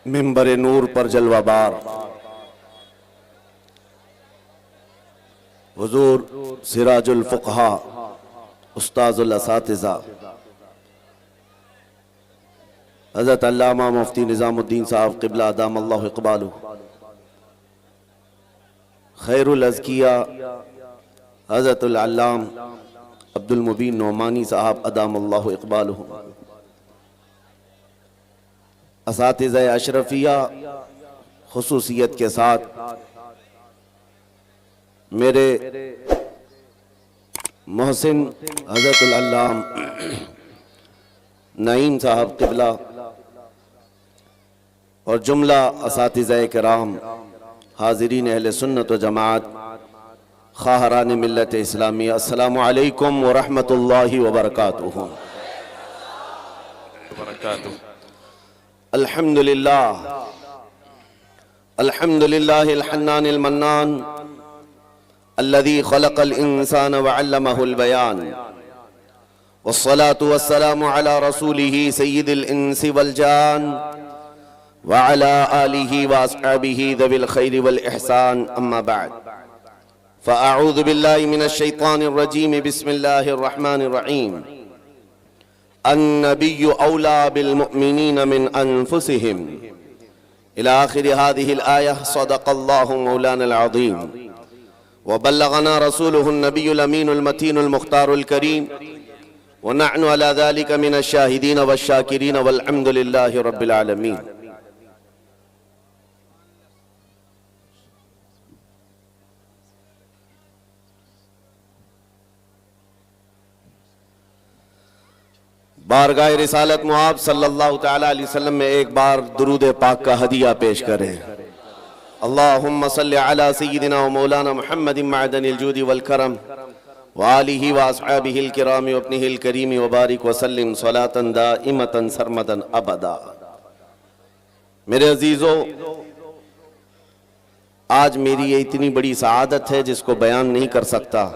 मिंबर नूर पर जलवाबार हुजूर सिराजुल फुक़हा उस्ताजुल असातिज़ा हज़रत अल्लामा मुफ्ती निज़ामुद्दीन साहब क़िबला अदाम अल्लाहु इक़बालुहु, खैरुल अज़किया हज़रतुल अल्लाम अब्दुल मुबीन नोमानी साहब अदाम अल्लाहु इक़बालुहु, असातिज़ा अशरफिया खुसूसियत के साथ मेरे मोहसिन हज़रतुल अल्लाम नईम साहब क़िबला और जुमला असातिज़ा किराम हाज़िरीन अहले सुन्नत व जमात ख़ाहरान मिल्लत इस्लामिया, अस्सलामु अलैकुम व रहमतुल्लाहि व बरकातुहू। अल्हम्दुलिल्लाह अल्हम्दुलिल्लाहिल हन्नानिल मन्नान अल्लज़ी ख़लक़ल इंसान व अल्लमहुल बयान वस्सलातु वस्सलामु अला रसूलिही सय्यिदिल इंसी वल जान व अला आलिही व अस्हाबिही ज़विल खैरि वल इहसान, अम्मा बअद, फ़अऊज़ु बिल्लाहि मिनश शैतानिर रजीम, बिस्मिल्लाहिर रहमानिर रहीम। अन्नबिय्यु औला बिल मुअमिनीन मिन अनफुसिहिम इला आखिर हाज़िहिल आया, सदक़ल्लाहु मौलानल अज़ीम व बल्लगना रसूलुहुन नबियुल अमीनुल मतीनुल मुख्तारुल करीम व नहनु अला ज़ालिका मिनश शाहिदीन वश शाकिरीन वल हम्दुलिल्लाहि रब्बिल आलमीन। बारगाह रिसालत मुआब सल्लल्लाहु तआला अलैहि वसल्लम में एक बार दुरूद पाक का हदिया पेश करें। अल्लाहुम्मा सल्लि अला सय्यिदिना व मौलाना मुहम्मदिन मअदनिल जूदि वल करम व आलिहि व अस्हाबिहिल किराम व इब्निहिल करीम व बारिक व सल्लिम सलातन दाइमतन सरमदन अबदा। मेरे अजीजों, आज मेरी ये इतनी बड़ी सआदत है जिसको बयान नहीं कर सकता।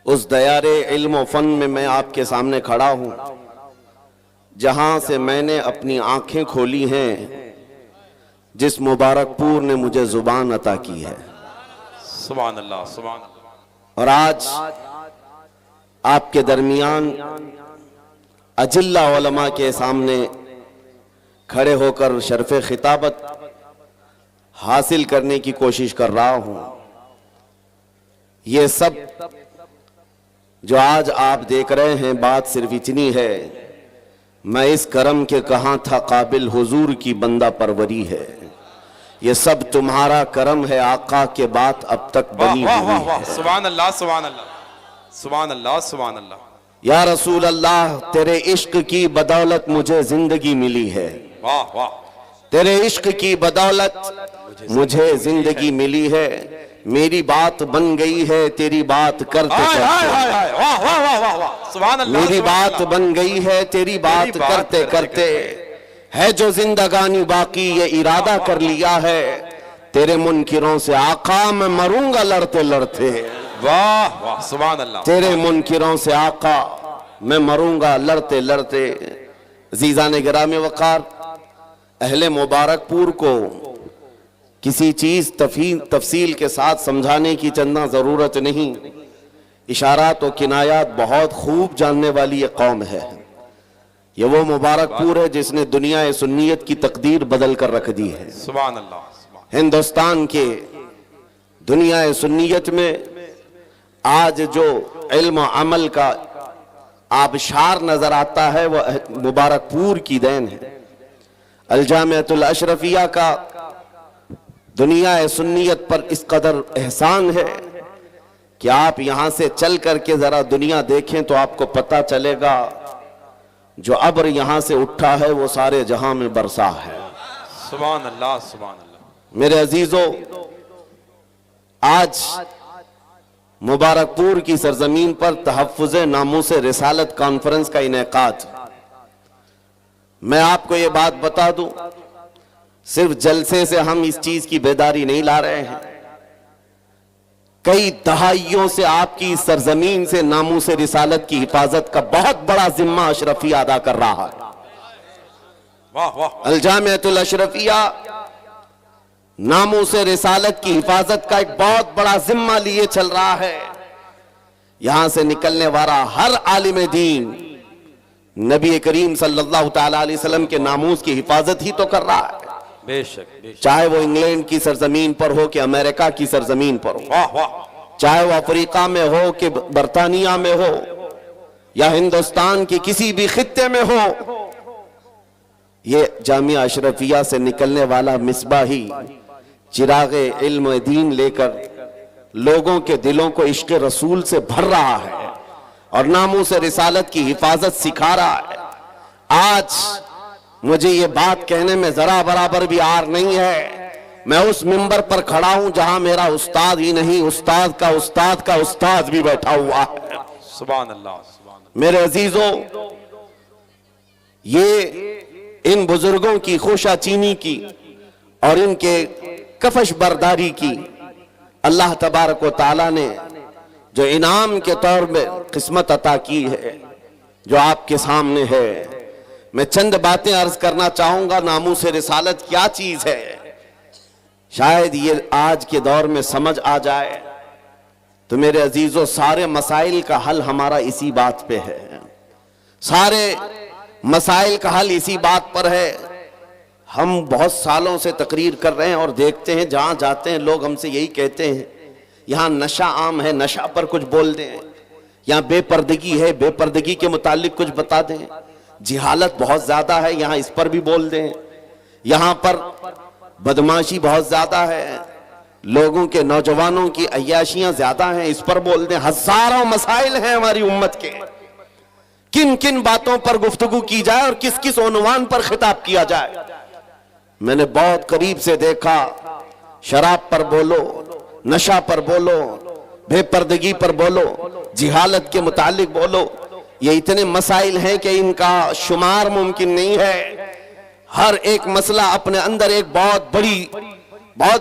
उस दयारे इल्म व फन में मैं आपके सामने खड़ा हूं जहां से मैंने अपनी आंखें खोली हैं, जिस मुबारकपुर ने मुझे जुबान अता की है। सुभान अल्लाह, सुभान अल्लाह। और आज आपके दरमियान अजिल्ला उलमा के सामने खड़े होकर शर्फ़े खिताबत हासिल करने की कोशिश कर रहा हूं। ये सब जो आज आप देख रहे हैं, बात सिर्फ इतनी है, मैं इस करम के कहाँ था काबिल हुजूर की बंदा परवरी है। ये सब तुम्हारा करम है आका के बात अब तक बनी हुई है। सुभान अल्लाह, सुभान अल्लाह, सुभान अल्लाह, सुभान अल्लाह। या रसूल अल्लाह, तेरे इश्क की बदौलत मुझे जिंदगी मिली है। वाह वाह। तेरे इश्क की बदौलत मुझे जिंदगी मिली है। मेरी बात बन गई है तेरी बात करते करते। मेरी बात बन गई है तेरी बात करते करते। है जो जिंदगानी बाकी ये इरादा कर लिया है, तेरे मुनकिरों से आका मैं मरूंगा लड़ते लड़ते। वाह वाह, सुभान अल्लाह। तेरे मुनकिरों से आका मैं मरूंगा लड़ते लड़ते। अज़ीज़ान गिराम वक़ार, अहले मुबारकपुर को किसी चीज तफसील के साथ समझाने की चंदा जरूरत नहीं। इशारात और किनायात बहुत खूब जानने वाली ये कौम है। ये वो मुबारकपुर है जिसने दुनिया सुन्नियत की तकदीर बदल कर रख दी है। सुभान अल्लाह। हिंदुस्तान के दुनिया सुन्नियत में आज जो इल्म अमल का आबशार नजर आता है वह मुबारकपुर की देन है। अल-जामिअतुल अशरफिया का दुनिया सुन्नियत पर इस कदर एहसान है कि आप यहां से चल करके जरा दुनिया देखें तो आपको पता चलेगा जो अब्र यहां से उठा है वो सारे जहां में बरसा है। सुभान अल्लाह, सुभान अल्लाह। मेरे अजीजों, आज मुबारकपुर की सरजमीन पर तहफ़्फ़ुज़ नामूस रिसालत कॉन्फ्रेंस का इनेकाद। मैं आपको ये बात बता दूं, सिर्फ जलसे से हम इस चीज की बेदारी नहीं ला रहे हैं। कई दहाइयों से आपकी सरजमीन से नामूस रिसालत की हिफाजत का बहुत बड़ा जिम्मा अशरफी अदा कर रहा है। वाह वाह। अल जामिअतुल अशरफिया नामों से रिसालत की हिफाजत का एक बहुत बड़ा जिम्मा लिए चल रहा है। यहां से निकलने वाला हर आलिम दीन नबी करीम सल्लल्लाहु तआला अलैहि वसल्लम के नामूस की हिफाजत ही तो कर रहा है। बेशक बेशक। चाहे वो इंग्लैंड की सरजमीन पर हो कि अमेरिका की सरजमीन पर हो, वाह वाह। चाहे वो अफ्रीका में हो कि बरतानिया में हो या हिंदुस्तान के किसी भी खित्ते में हो, ये जामिया अशरफिया से निकलने वाला मिसबाही चिरागे इल्म दीन लेकर लोगों के दिलों को इश्क रसूल से भर रहा है और नामों से रिसालत की हिफाजत सिखा रहा है। आज मुझे ये बात कहने में जरा बराबर भी आर नहीं है। मैं उस मिंबर पर खड़ा हूं जहां मेरा उस्ताद ही नहीं, उस्ताद का उस्ताद भी बैठा हुआ है। सुभान अल्लाह सुभान अल्लाह। मेरे अजीजों, ये इन बुजुर्गों की खोशाचीनी की और इनके कफश बरदारी की अल्लाह तबारक व ताला ने जो इनाम के तौर में किस्मत अता की है, जो आपके सामने है। मैं चंद बातें अर्ज करना चाहूंगा। नामूस रिसालत क्या चीज है, शायद ये आज के दौर में समझ आ जाए तो मेरे अजीजों, सारे मसाइल का हल हमारा इसी बात पे है। सारे मसाइल का हल इसी बात पर है। हम बहुत सालों से तकरीर कर रहे हैं और देखते हैं जहां जाते हैं लोग हमसे यही कहते हैं, यहां नशा आम है, नशा पर कुछ बोल दें। यहां बेपर्दगी है, बेपर्दगी के मुतालिक कुछ बता दें। जिहालत बहुत ज्यादा है, यहां इस पर भी बोल दें। यहां पर बदमाशी बहुत ज्यादा है, लोगों के नौजवानों की अय्याशियां ज्यादा हैं, इस पर बोल दें। हजारों मसाइल हैं हमारी उम्मत के, किन किन बातों पर गुफ्तगू की जाए और किस किस उन्वान पर खिताब किया जाए। मैंने बहुत करीब से देखा, शराब पर बोलो, नशा पर बोलो, बेपर्दगी पर बोलो, जिहालत के मुतालिक बोलो। ये इतने मसाइल हैं कि इनका शुमार मुमकिन नहीं है। हर एक मसला अपने अंदर एक बहुत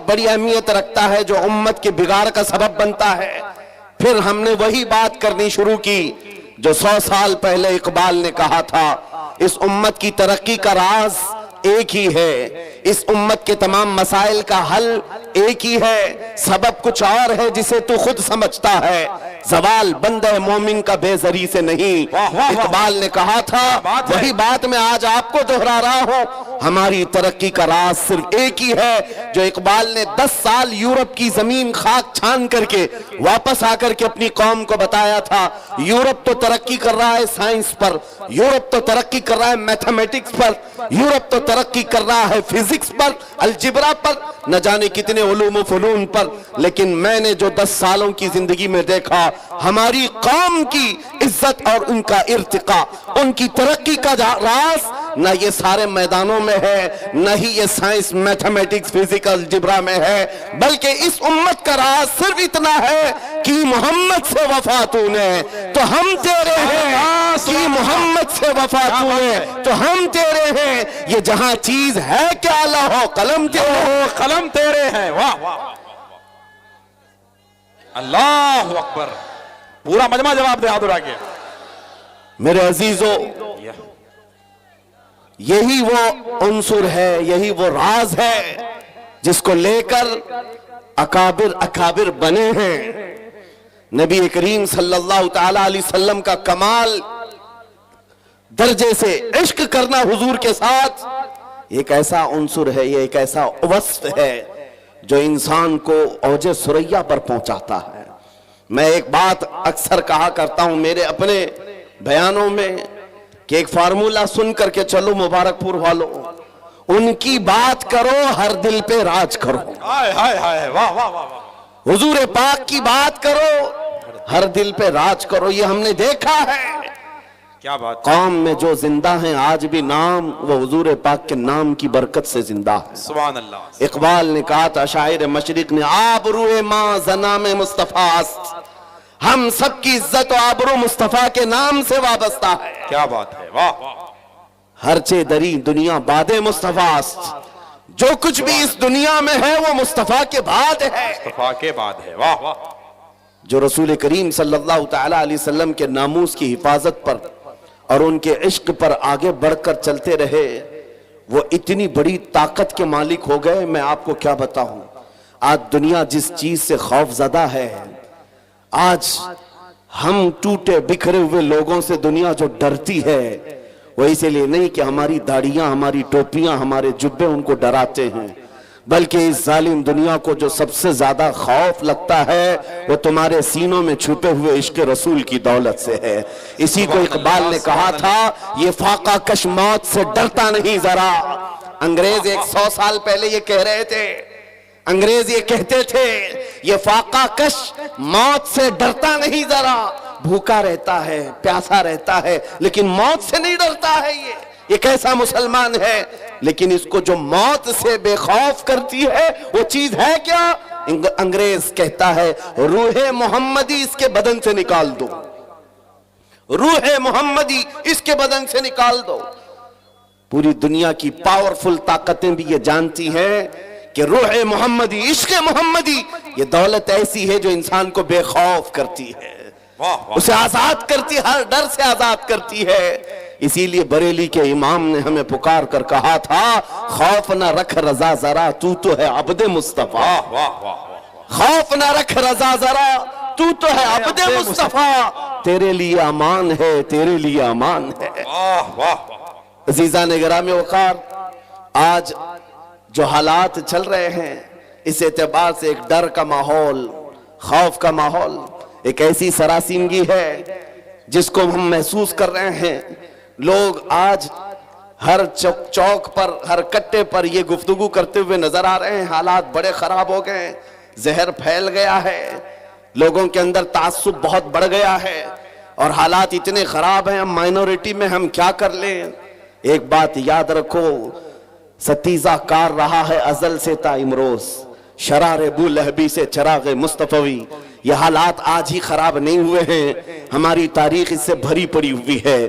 बड़ी अहमियत रखता है जो उम्मत के बिगाड़ का सबब बनता है। फिर हमने वही बात करनी शुरू की जो 100 साल पहले इकबाल ने कहा था, इस उम्मत की तरक्की का राज एक ही है, इस उम्मत के तमाम मसाइल का हल एक ही है, सबब कुछ और है जिसे तू खुद समझता है। जवाल बंदे मोमिन का बेजरी से नहीं। इकबाल ने कहा था, वही बात मैं आज आपको दोहरा रहा हूं। हमारी तरक्की का राज सिर्फ एक ही है जो इकबाल ने 10 साल यूरोप की जमीन खाक छान करके वापस आकर के अपनी कौम को बताया था। यूरोप तो तरक्की कर रहा है साइंस पर, यूरोप तो तरक्की कर रहा है मैथमेटिक्स पर, यूरोप तो तरक्की कर रहा है फिजिक्स पर, अलजिब्रा पर, न जाने कितने उलूम फुनून पर, लेकिन मैंने जो 10 सालों की जिंदगी में देखा, हमारी कौम की इज्जत और उनका इर्तिका, उनकी तरक्की का राज न ये सारे मैदानों में है, न ही ये साइंस मैथमेटिक्स फिजिकल अलजिब्रा में है, बल्कि इस उम्मत का राज सिर्फ इतना है कि मोहम्मद से वफा तूने तो हम तेरे हैं, कि मोहम्मद से वफा तूने तो हम तेरे हैं। ये जहां चीज है क्या लाहो कलम तेरे हो, कलम तेरे हैं। वाह वाह, अल्लाह अकबर। पूरा मजमा जवाब दे हाथ उठा के। मेरे अजीजों, यही वो उन्सुर है, यही वो राज है जिसको लेकर अकाबिर बने हैं। नबी करीम सल्लल्लाहु तआला अलैहि वसल्लम का कमाल दर्जे से इश्क करना हुजूर के साथ एक ऐसा उन्सुर है, ये एक ऐसा वस्फ है जो इंसान को औजे सुरैया पर पहुंचाता है। मैं एक बात अक्सर कहा करता हूं मेरे अपने बयानों में कि एक फार्मूला सुन करके चलो मुबारकपुर वालों, उनकी बात करो हर दिल पे राज करो। हाय हाय हाय, वाह वाह वाह। हुजूर पाक की बात करो हर दिल पे राज करो। ये हमने देखा है, क्या बात। कौम में जो जिंदा हैं आज भी नाम वो हुजूर पाक के नाम की बरकत से जिंदा है। सुभान अल्लाह। इकबाल ने कहा था, शायर मशरिक ने, आबरूए माँ जनाम मुस्तफास्त, हम सबकी इज्जत और आबरू मुस्तफा के नाम से वाबस्ता है। क्या बात है, वाह। हरचे दरी दुनिया बादे मुस्तफास्त, जो कुछ भी इस दुनिया में है वो मुस्तफा के बाद है, मुस्तफा के बाद है। वाह वाह। जो रसूल करीम सल्लल्लाहु तआला अलैहि वसल्लम के नामूस की हिफाजत पर और उनके इश्क पर आगे बढ़कर चलते रहे, वो इतनी बड़ी ताकत के मालिक हो गए, मैं आपको क्या बताऊं। आज दुनिया जिस चीज से खौफजदा है, आज हम टूटे बिखरे हुए लोगों से दुनिया जो डरती है, वो इसीलिए नहीं कि हमारी दाढ़ियां, हमारी टोपियां, हमारे जुब्बे उनको डराते हैं, बल्कि इस जालिम दुनिया को जो सबसे ज्यादा खौफ लगता है वो तुम्हारे सीनों में छुपे हुए इश्क रसूल की दौलत से है। इसी को इकबाल ने कहा था, ये फाका कश मौत से डरता नहीं जरा। अंग्रेज 100 साल पहले ये कह रहे थे, अंग्रेज ये कहते थे, ये फाका कश मौत से डरता नहीं जरा। भूखा रहता है, प्यासा रहता है, लेकिन मौत से नहीं डरता है। ये कैसा मुसलमान है। लेकिन इसको जो मौत से बेखौफ करती है वो चीज है क्या? अंग्रेज कहता है, रूहे मोहम्मदी इसके बदन से निकाल दो, रूहे मोहम्मदी इसके बदन से निकाल दो। पूरी दुनिया की पावरफुल ताकतें भी ये जानती हैं कि रूहे मोहम्मदी, इश्क मोहम्मदी, ये दौलत ऐसी है जो इंसान को बेखौफ करती है, उसे आजाद करती है, हर डर से आजाद करती है। इसीलिए बरेली के इमाम ने हमें पुकार कर कहा था, खौफ न रख रजा जरा, तू तो है अब्दे मुस्तफा। खौफ न रख रजा जरा, तू तो है अब्दे मुस्तफा। तेरे लिए अमान है, तेरे लिए अमान है। अजीजा ने गिरामी वकार, आज जो हालात चल रहे हैं, इस एतबार से एक डर का माहौल, खौफ का माहौल, एक ऐसी सरासीनगी है जिसको हम महसूस कर रहे हैं। लोग आज हर चौक पर, हर कट्टे पर ये गुफ्तगू करते हुए नजर आ रहे हैं, हालात बड़े खराब हो गए, जहर फैल गया है, लोगों के अंदर ताज्जुब बहुत बढ़ गया है और हालात इतने खराब हैं, हम माइनॉरिटी में हम क्या कर लें। एक बात याद रखो, सतीजा कार रहा है अजल से ता इमरोज, शरार बू लहबी से चराग मुस्तफवी। ये हालात आज ही खराब नहीं हुए हैं, हमारी तारीख इससे भरी पड़ी हुई है।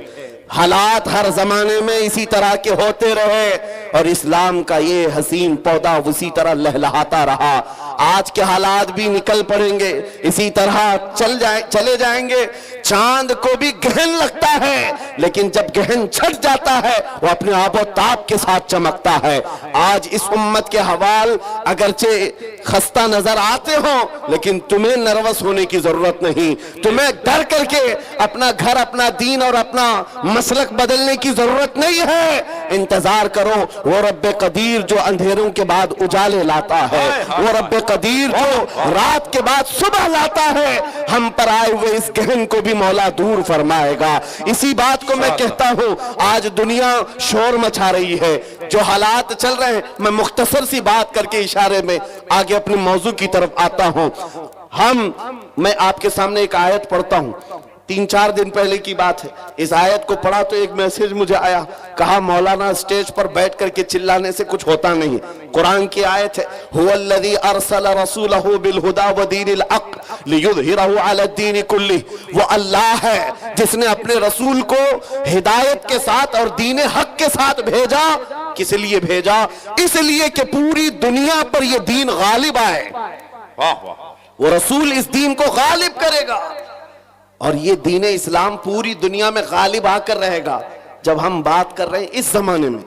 हालात हर जमाने में इसी तरह के होते रहे और इस्लाम का ये हसीन पौधा उसी तरह लहलहाता रहा। आज के हालात भी निकल पड़ेंगे, इसी तरह चले जाएंगे। चांद को भी गहन लगता है, लेकिन जब गहन छट जाता है वो अपने आबो ताब के साथ चमकता है। आज इस उम्मत के हवाल अगरचे खस्ता नजर आते हो, लेकिन तुम्हें नर्वस होने की जरूरत नहीं, तुम्हें डर करके अपना घर, अपना दीन और अपना मसलक बदलने की जरूरत नहीं है। इंतजार करो, वो रब्बे कदीर जो अंधेरों के बाद उजाले लाता है, वो रब्बे कदीर जो रात के बाद सुबह लाता है, हम पर आए हुए इस गहन को भी मौला दूर फरमाएगा। इसी बात को मैं कहता हूं, आज दुनिया शोर मचा रही है, जो हालात चल रहे हैं, मैं मुख्तसर सी बात करके इशारे में आगे अपने मौजू की तरफ आता हूं। मैं आपके सामने एक आयत पढ़ता हूं, 3-4 दिन पहले की बात है। इस आयत को पढ़ा तो एक मैसेज मुझे आया, कहा मौलाना स्टेज पर बैठ करके चिल्लाने से कुछ होता नहीं। कुरान की आयत है, हुवल्लज़ी अरसल रसूलहु बिल हुदा व दीनिल हक़ लियुज़हिरहु अला दीन कुल्ली। वो अल्लाह है जिसने अपने रसूल को हिदायत के साथ और दीन हक के साथ भेजा। किस लिए भेजा? इसलिए कि पूरी दुनिया पर यह दीन गालिब आए। वो रसूल इस दीन को गालिब करेगा और ये दीन इस्लाम पूरी दुनिया में गालिब आकर रहेगा। जब हम बात कर रहे हैं इस जमाने में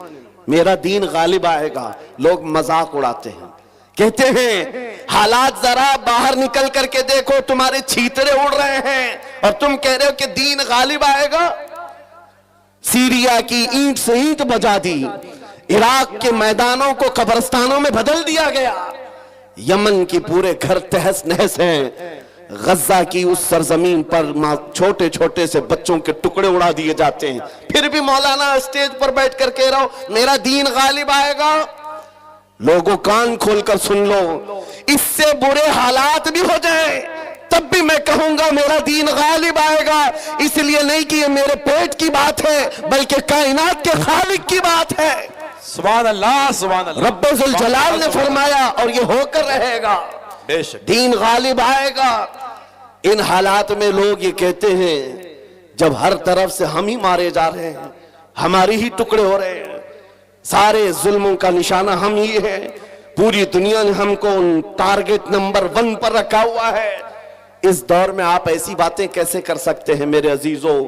मेरा दीन गालिब आएगा, लोग मजाक उड़ाते हैं, कहते हैं हालात जरा बाहर निकल करके देखो, तुम्हारे छीतरे उड़ रहे हैं और तुम कह रहे हो कि दीन गालिब आएगा। सीरिया की ईंट से ईंट बजा दी, इराक के मैदानों को कब्रिस्तानों में बदल दिया गया, यमन के पूरे घर तहस नहस हैं, गजा की उस सरजमीन पर छोटे छोटे से बच्चों के टुकड़े उड़ा दिए जाते हैं, फिर भी मौलाना स्टेज पर बैठ कर कह रहा हूं मेरा दीन गालिब आएगा। लोगों कान खोलकर सुन लो, इससे बुरे हालात भी हो जाए तब भी मैं कहूंगा मेरा दीन गालिब आएगा। इसलिए नहीं कि ये मेरे पेट की बात है, बल्कि कायनात के खालिक की बात है। सुभान अल्लाह, सुभान अल्लाह। रब्बे जुल जलाल ने फरमाया और ये होकर रहेगा, दीन गालिब आएगा। इन हालात में लोग ये कहते हैं जब हर तरफ से हम ही मारे जा रहे हैं, हमारे ही टुकड़े हो रहे हैं, सारे जुल्मों का निशाना हम ही है, पूरी दुनिया ने हमको टारगेट नंबर 1 पर रखा हुआ है। इस दौर में आप ऐसी बातें कैसे कर सकते हैं? मेरे अजीजों,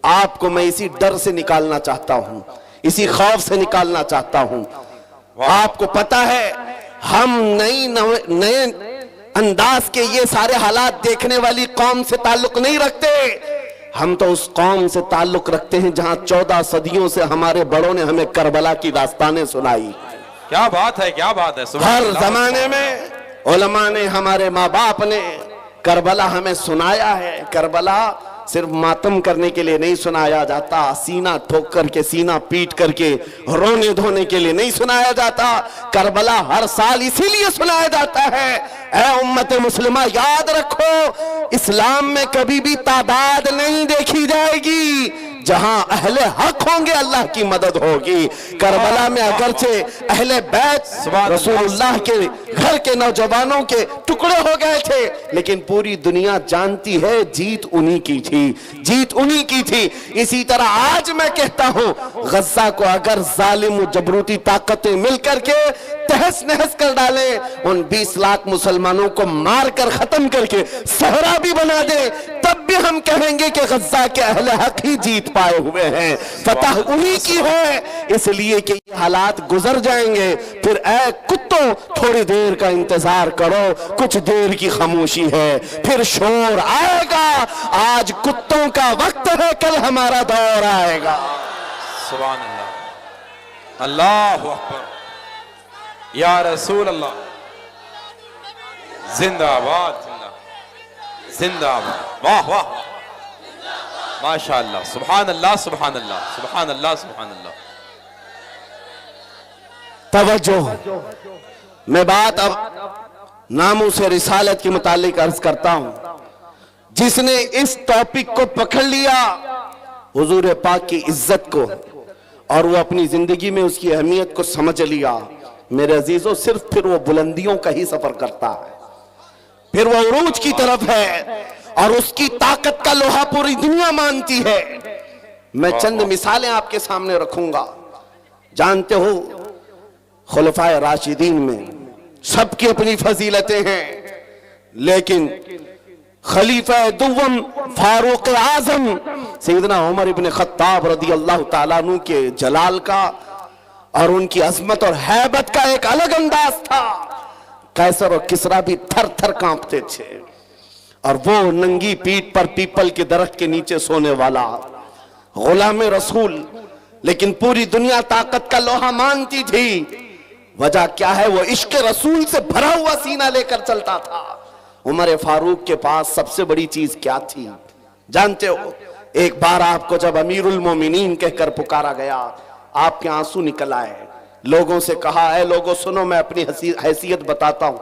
आपको मैं इसी डर से निकालना चाहता हूं, इसी खौफ से निकालना चाहता हूं। आपको पता है हम नए अंदाज के ये सारे हालात देखने वाली कौम से ताल्लुक नहीं रखते। हम तो उस कौम से ताल्लुक रखते हैं जहां 14 सदियों से हमारे बड़ों ने हमें करबला की दास्तानें सुनाई। क्या बात है, क्या बात है। हर जमाने में उलमा ने, हमारे माँ बाप ने करबला हमें सुनाया है। करबला सिर्फ मातम करने के लिए नहीं सुनाया जाता, सीना ठोक करके, सीना पीट करके रोने धोने के लिए नहीं सुनाया जाता। करबला हर साल इसीलिए सुनाया जाता है, ऐ उम्मत मुस्लिमा याद रखो, इस्लाम में कभी भी तादाद नहीं देखी जाएगी। जहां अहले हक होंगे अल्लाह की मदद होगी। करबला में अगरचे अहले बैत रसूलुल्लाह के घर के नौजवानों के टुकड़े हो गए थे, लेकिन पूरी दुनिया जानती है जीत उन्हीं की थी, जीत उन्हीं की थी। इसी तरह आज मैं कहता हूं, गज्जा को अगर जालिम जबरूती ताकतें मिलकर के तहस नहस कर डाले, उन 20 लाख मुसलमानों को मार कर खत्म करके सहरा भी बना दे, तब भी हम कहेंगे कि गज्जा के अहले हक ही जीत पाए हुए हैं, फतह उन्हीं की है। इसलिए कि ये हालात गुजर जाएंगे, फिर ऐ कुत्तों थोड़ी देर का इंतजार करो, कुछ देर की खामोशी है, फिर शोर आएगा। आज कुत्तों का वक्त है, कल हमारा दौर आएगा। सुभान अल्लाह, अल्लाहु अकबर, या रसूल अल्लाह, जिंदाबाद जिंदाबाद, वाह वाह, माशाअल्लाह, सुभान अल्लाह, सुभान अल्लाह, सुभान अल्लाह, सुभान अल्लाह। तवज्जो, मैं बात अब नामों से रिसालत के मुतालिक अर्ज करता हूं। जिसने इस टॉपिक को पकड़ लिया, हुजूर पाक की इज्जत को, और वो अपनी जिंदगी में उसकी अहमियत को समझ लिया, मेरे अजीजों, सिर्फ फिर वो बुलंदियों का ही सफर करता है, फिर वो उरूज की तरफ है, और उसकी ताकत का लोहा पूरी दुनिया मानती है। मैं चंद मिसालें आपके सामने रखूंगा। जानते हो, खुलफाए राशिदीन में सबकी अपनी फजीलतें हैं, लेकिन खलीफा दुव्वम फारूक आजम सैयदना उमर इब्न खत्ताब रदी अल्लाह ताला अन्हु के जलाल का और उनकी अजमत और हैबत का एक अलग अंदाज था। कैसर और किसरा भी थर थर कांपते थे, और वो नंगी पीठ पर पीपल के दरख्त के नीचे सोने वाला गुलाम रसूल, लेकिन पूरी दुनिया ताकत का लोहा मानती थी। वजह क्या है? वो इश्क रसूल से भरा हुआ सीना लेकर चलता था। उमर फारूक के पास सबसे बड़ी चीज क्या थी जानते हो? एक बार आपको जब अमीरुल मोमिनीन कहकर पुकारा गया, आपके आंसू निकल आए। लोगों से कहा, है लोगों सुनो, मैं अपनी हैसियत बताता हूं।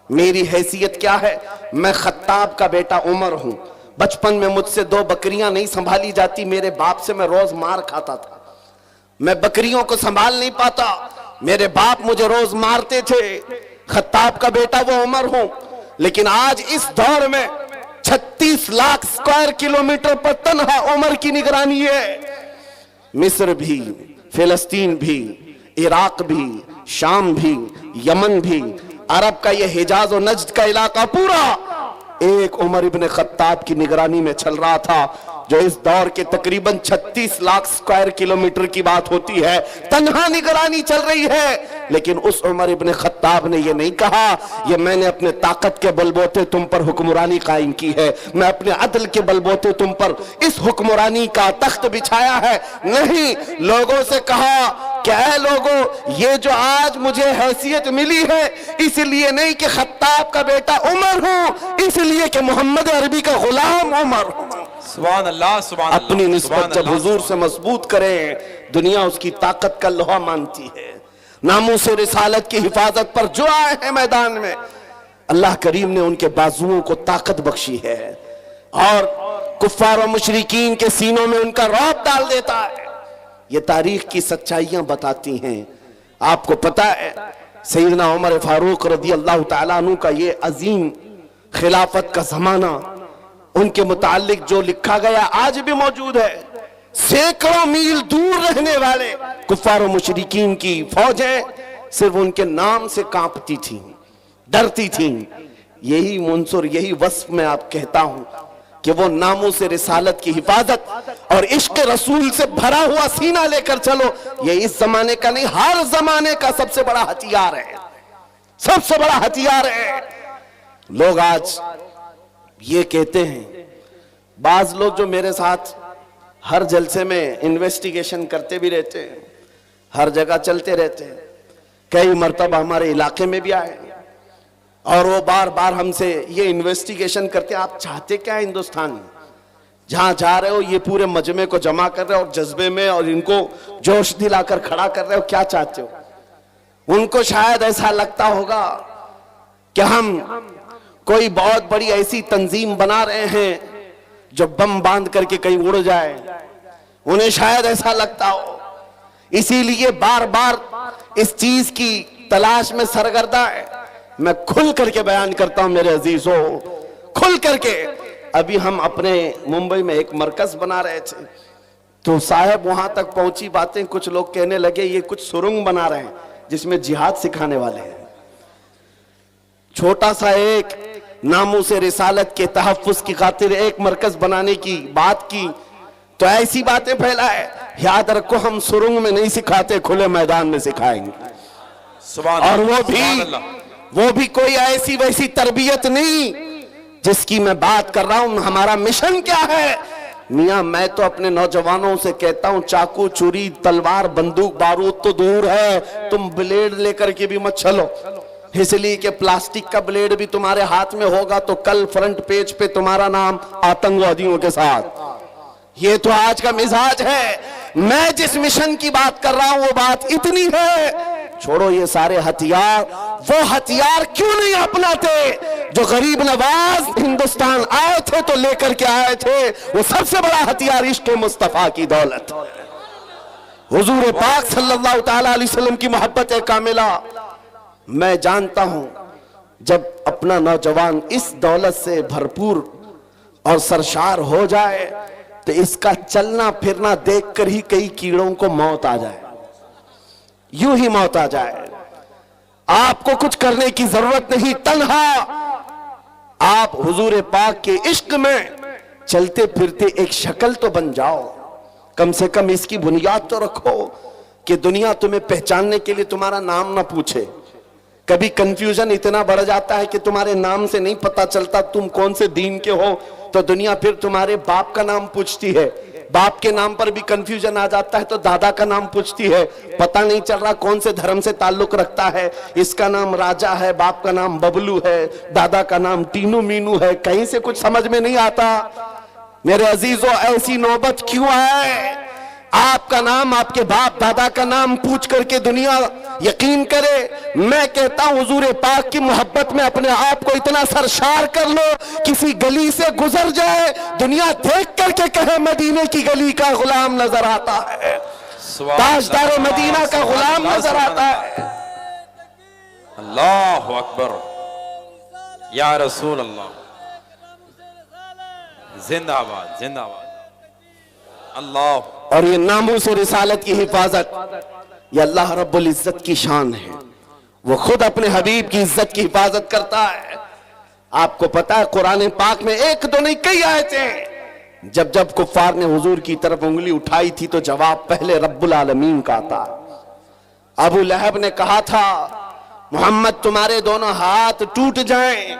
मेरी हैसियत क्या है? मैं खत्ताब का बेटा उमर हूं। बचपन में मुझसे 2 बकरियां नहीं संभाली जाती, मेरे बाप से मैं रोज मार खाता था। मैं बकरियों को संभाल नहीं पाता, मेरे बाप मुझे रोज मारते थे। खत्ताब का बेटा वो उमर हूं, लेकिन आज इस दौर में 36 लाख स्क्वायर किलोमीटर पर तन्हा उमर की निगरानी है। मिस्र भी, फिलिस्तीन भी, इराक भी, शाम भी, यमन भी, अरब का ये हिजाज और नज्द का इलाका पूरा एक उमर इब्न खत्ताब की निगरानी में चल रहा था, जो इस दौर के तकरीबन 36 लाख स्क्वायर किलोमीटर की बात होती है। तन्हा निगरानी चल रही है, लेकिन उस उमर इब्न खत्ताब ने यह नहीं कहा, ये मैंने अपने ताकत के बलबोते तुम पर हुक्मरानी कायम की है, मैं अपने अदल के बलबोते तुम पर इस हुक्मरानी का तख्त बिछाया है। नहीं, लोगों से कहा, क्या है लोगों, ये जो आज मुझे हैसियत मिली है इसलिए नहीं कि खत्ताब का बेटा उमर हूं, इसलिए कि मोहम्मद अरबी का गुलाम उमर हूं। सुभान अल्लाह, सुभान अल्लाह। अपनी निस्बत जब हुजूर से मजबूत करें, दुनिया उसकी ताकत का लोहा मानती है। नामों से रिसालत की हिफाजत पर जो आए हैं मैदान में, अल्लाह करीम ने उनके बाजुओं को ताकत बख्शी है, और कुफ्फार और मुशरिकीन के सीनों में उनका रौब डाल देता है। ये तारीख की सच्चाइयां बताती हैं। आपको पता है, सैयदना उमर फारूक रदी अल्लाह ताला अन्हु का ये अजीम खिलाफत का जमाना, उनके मुतालिक जो लिखा गया आज भी मौजूद है। सैकड़ों मील दूर रहने वाले कुफ्फार और मुशरिकीन की फौजें सिर्फ उनके नाम से कांपती थीं, डरती थीं। यही मुंसुर, यही वस्फ में आप कहता हूं कि वो नामों से रिसालत की हिफाजत और इश्क रसूल से भरा हुआ सीना लेकर चलो। ये इस जमाने का नहीं, हर जमाने का सबसे बड़ा हथियार है, सबसे बड़ा हथियार है। लोग आज ये कहते हैं, बाज लोग जो मेरे साथ हर जलसे में इन्वेस्टिगेशन करते भी रहते हैं, हर जगह चलते रहते हैं, कई मर्तबा हमारे इलाके में भी आए और वो बार बार हमसे ये इन्वेस्टिगेशन करते हैं, आप चाहते क्या हिंदुस्तान में? जहां जा रहे हो ये पूरे मजमे को जमा कर रहे हो और जज्बे में और इनको जोश दिलाकर खड़ा कर रहे हो, क्या चाहते हो? उनको शायद ऐसा लगता होगा कि हम कोई बहुत बड़ी ऐसी तंजीम बना रहे हैं जो बम बांध करके कहीं उड़ जाए, उन्हें शायद ऐसा लगता हो। इसीलिए बार बार इस चीज की तलाश में सरगर्दा है। मैं खुल करके बयान करता हूं मेरे अजीजों, खुल करके। अभी हम अपने मुंबई में एक मरकज बना रहे थे, तो साहब वहां तक पहुंची बातें, कुछ लोग कहने लगे ये कुछ सुरंग बना रहे हैं जिसमें जिहाद सिखाने वाले हैं। छोटा सा एक नामों से रिसालत के तहफ्फुज की खातिर एक मरकज बनाने की बात की तो ऐसी बातें फैलाए। याद रखो, हम सुरंग में नहीं सिखाते, खुले मैदान में सिखाएंगे। और वो भी कोई ऐसी वैसी तरबियत नहीं जिसकी मैं बात कर रहा हूं। हमारा मिशन क्या है मियां? मैं तो अपने नौजवानों से कहता हूं, चाकू छुरी तलवार बंदूक बारूद तो दूर है, तुम ब्लेड लेकर के भी मत चलो, इसलिए कि प्लास्टिक का ब्लेड भी तुम्हारे हाथ में होगा तो कल फ्रंट पेज पे तुम्हारा नाम आतंकवादियों के साथ। ये तो आज का मिजाज है। मैं जिस मिशन की बात कर रहा हूं वो बात इतनी है, छोड़ो ये सारे हथियार। वो हथियार क्यों नहीं अपनाते जो गरीब नवाज हिंदुस्तान आए थे तो लेकर के आए थे? वो सबसे बड़ा हथियार इश्क मुस्तफा की दौलत, हुजूर पाक सल्लल्लाहु ताला अलैहि वसल्लम की मोहब्बत कामिला। मैं जानता हूं जब अपना नौजवान इस दौलत से भरपूर और सरशार हो जाए तो इसका चलना फिरना देखकर ही कई कीड़ों को मौत आ जाए, यूं ही मौत आ जाए। आपको कुछ करने की जरूरत नहीं, तन्हा आप हुजूर पाक के इश्क में चलते फिरते एक शक्ल तो बन जाओ। कम से कम इसकी बुनियाद तो रखो कि दुनिया तुम्हें पहचानने के लिए तुम्हारा नाम ना पूछे। कभी कंफ्यूजन इतना बढ़ जाता है कि तुम्हारे नाम से नहीं पता चलता तुम कौन से दीन के हो, तो दुनिया फिर तुम्हारे बाप का नाम पूछती है। बाप के नाम पर भी कंफ्यूजन आ जाता है तो दादा का नाम पूछती है। पता नहीं चल रहा कौन से धर्म से ताल्लुक रखता है, इसका नाम राजा है, बाप का नाम बबलू है, दादा का नाम टीनू मीनू है, कहीं से कुछ समझ में नहीं आता। मेरे अजीजों, ऐसी नौबत क्यों आए? आपका नाम, आपके बाप दादा का नाम पूछ करके दुनिया यकीन करे। मैं कहता हूं हुजूर पाक की मोहब्बत में अपने आप को इतना सरशार कर लो, किसी गली से गुजर जाए दुनिया देख करके कहे मदीने की गली का गुलाम नजर आता है, ताजदार मदीना का गुलाम नजर आता है। अल्लाहु अकबर, या रसूल अल्लाह, जिंदाबाद जिंदाबाद। अल्लाह। और ये नामों से रिसालत की हिफाजत ये अल्लाह रब्बुल इज्जत की शान है। वो खुद अपने हबीब की इज्जत की हिफाजत करता है। आपको पता है कुरान पाक में एक दो नहीं कई आयतें जब जब कुफ्फार ने हुजूर की तरफ उंगली उठाई थी तो जवाब पहले रब्बुल आलमीन का था। अबू लहब ने कहा था मोहम्मद तुम्हारे दोनों हाथ टूट जाएं,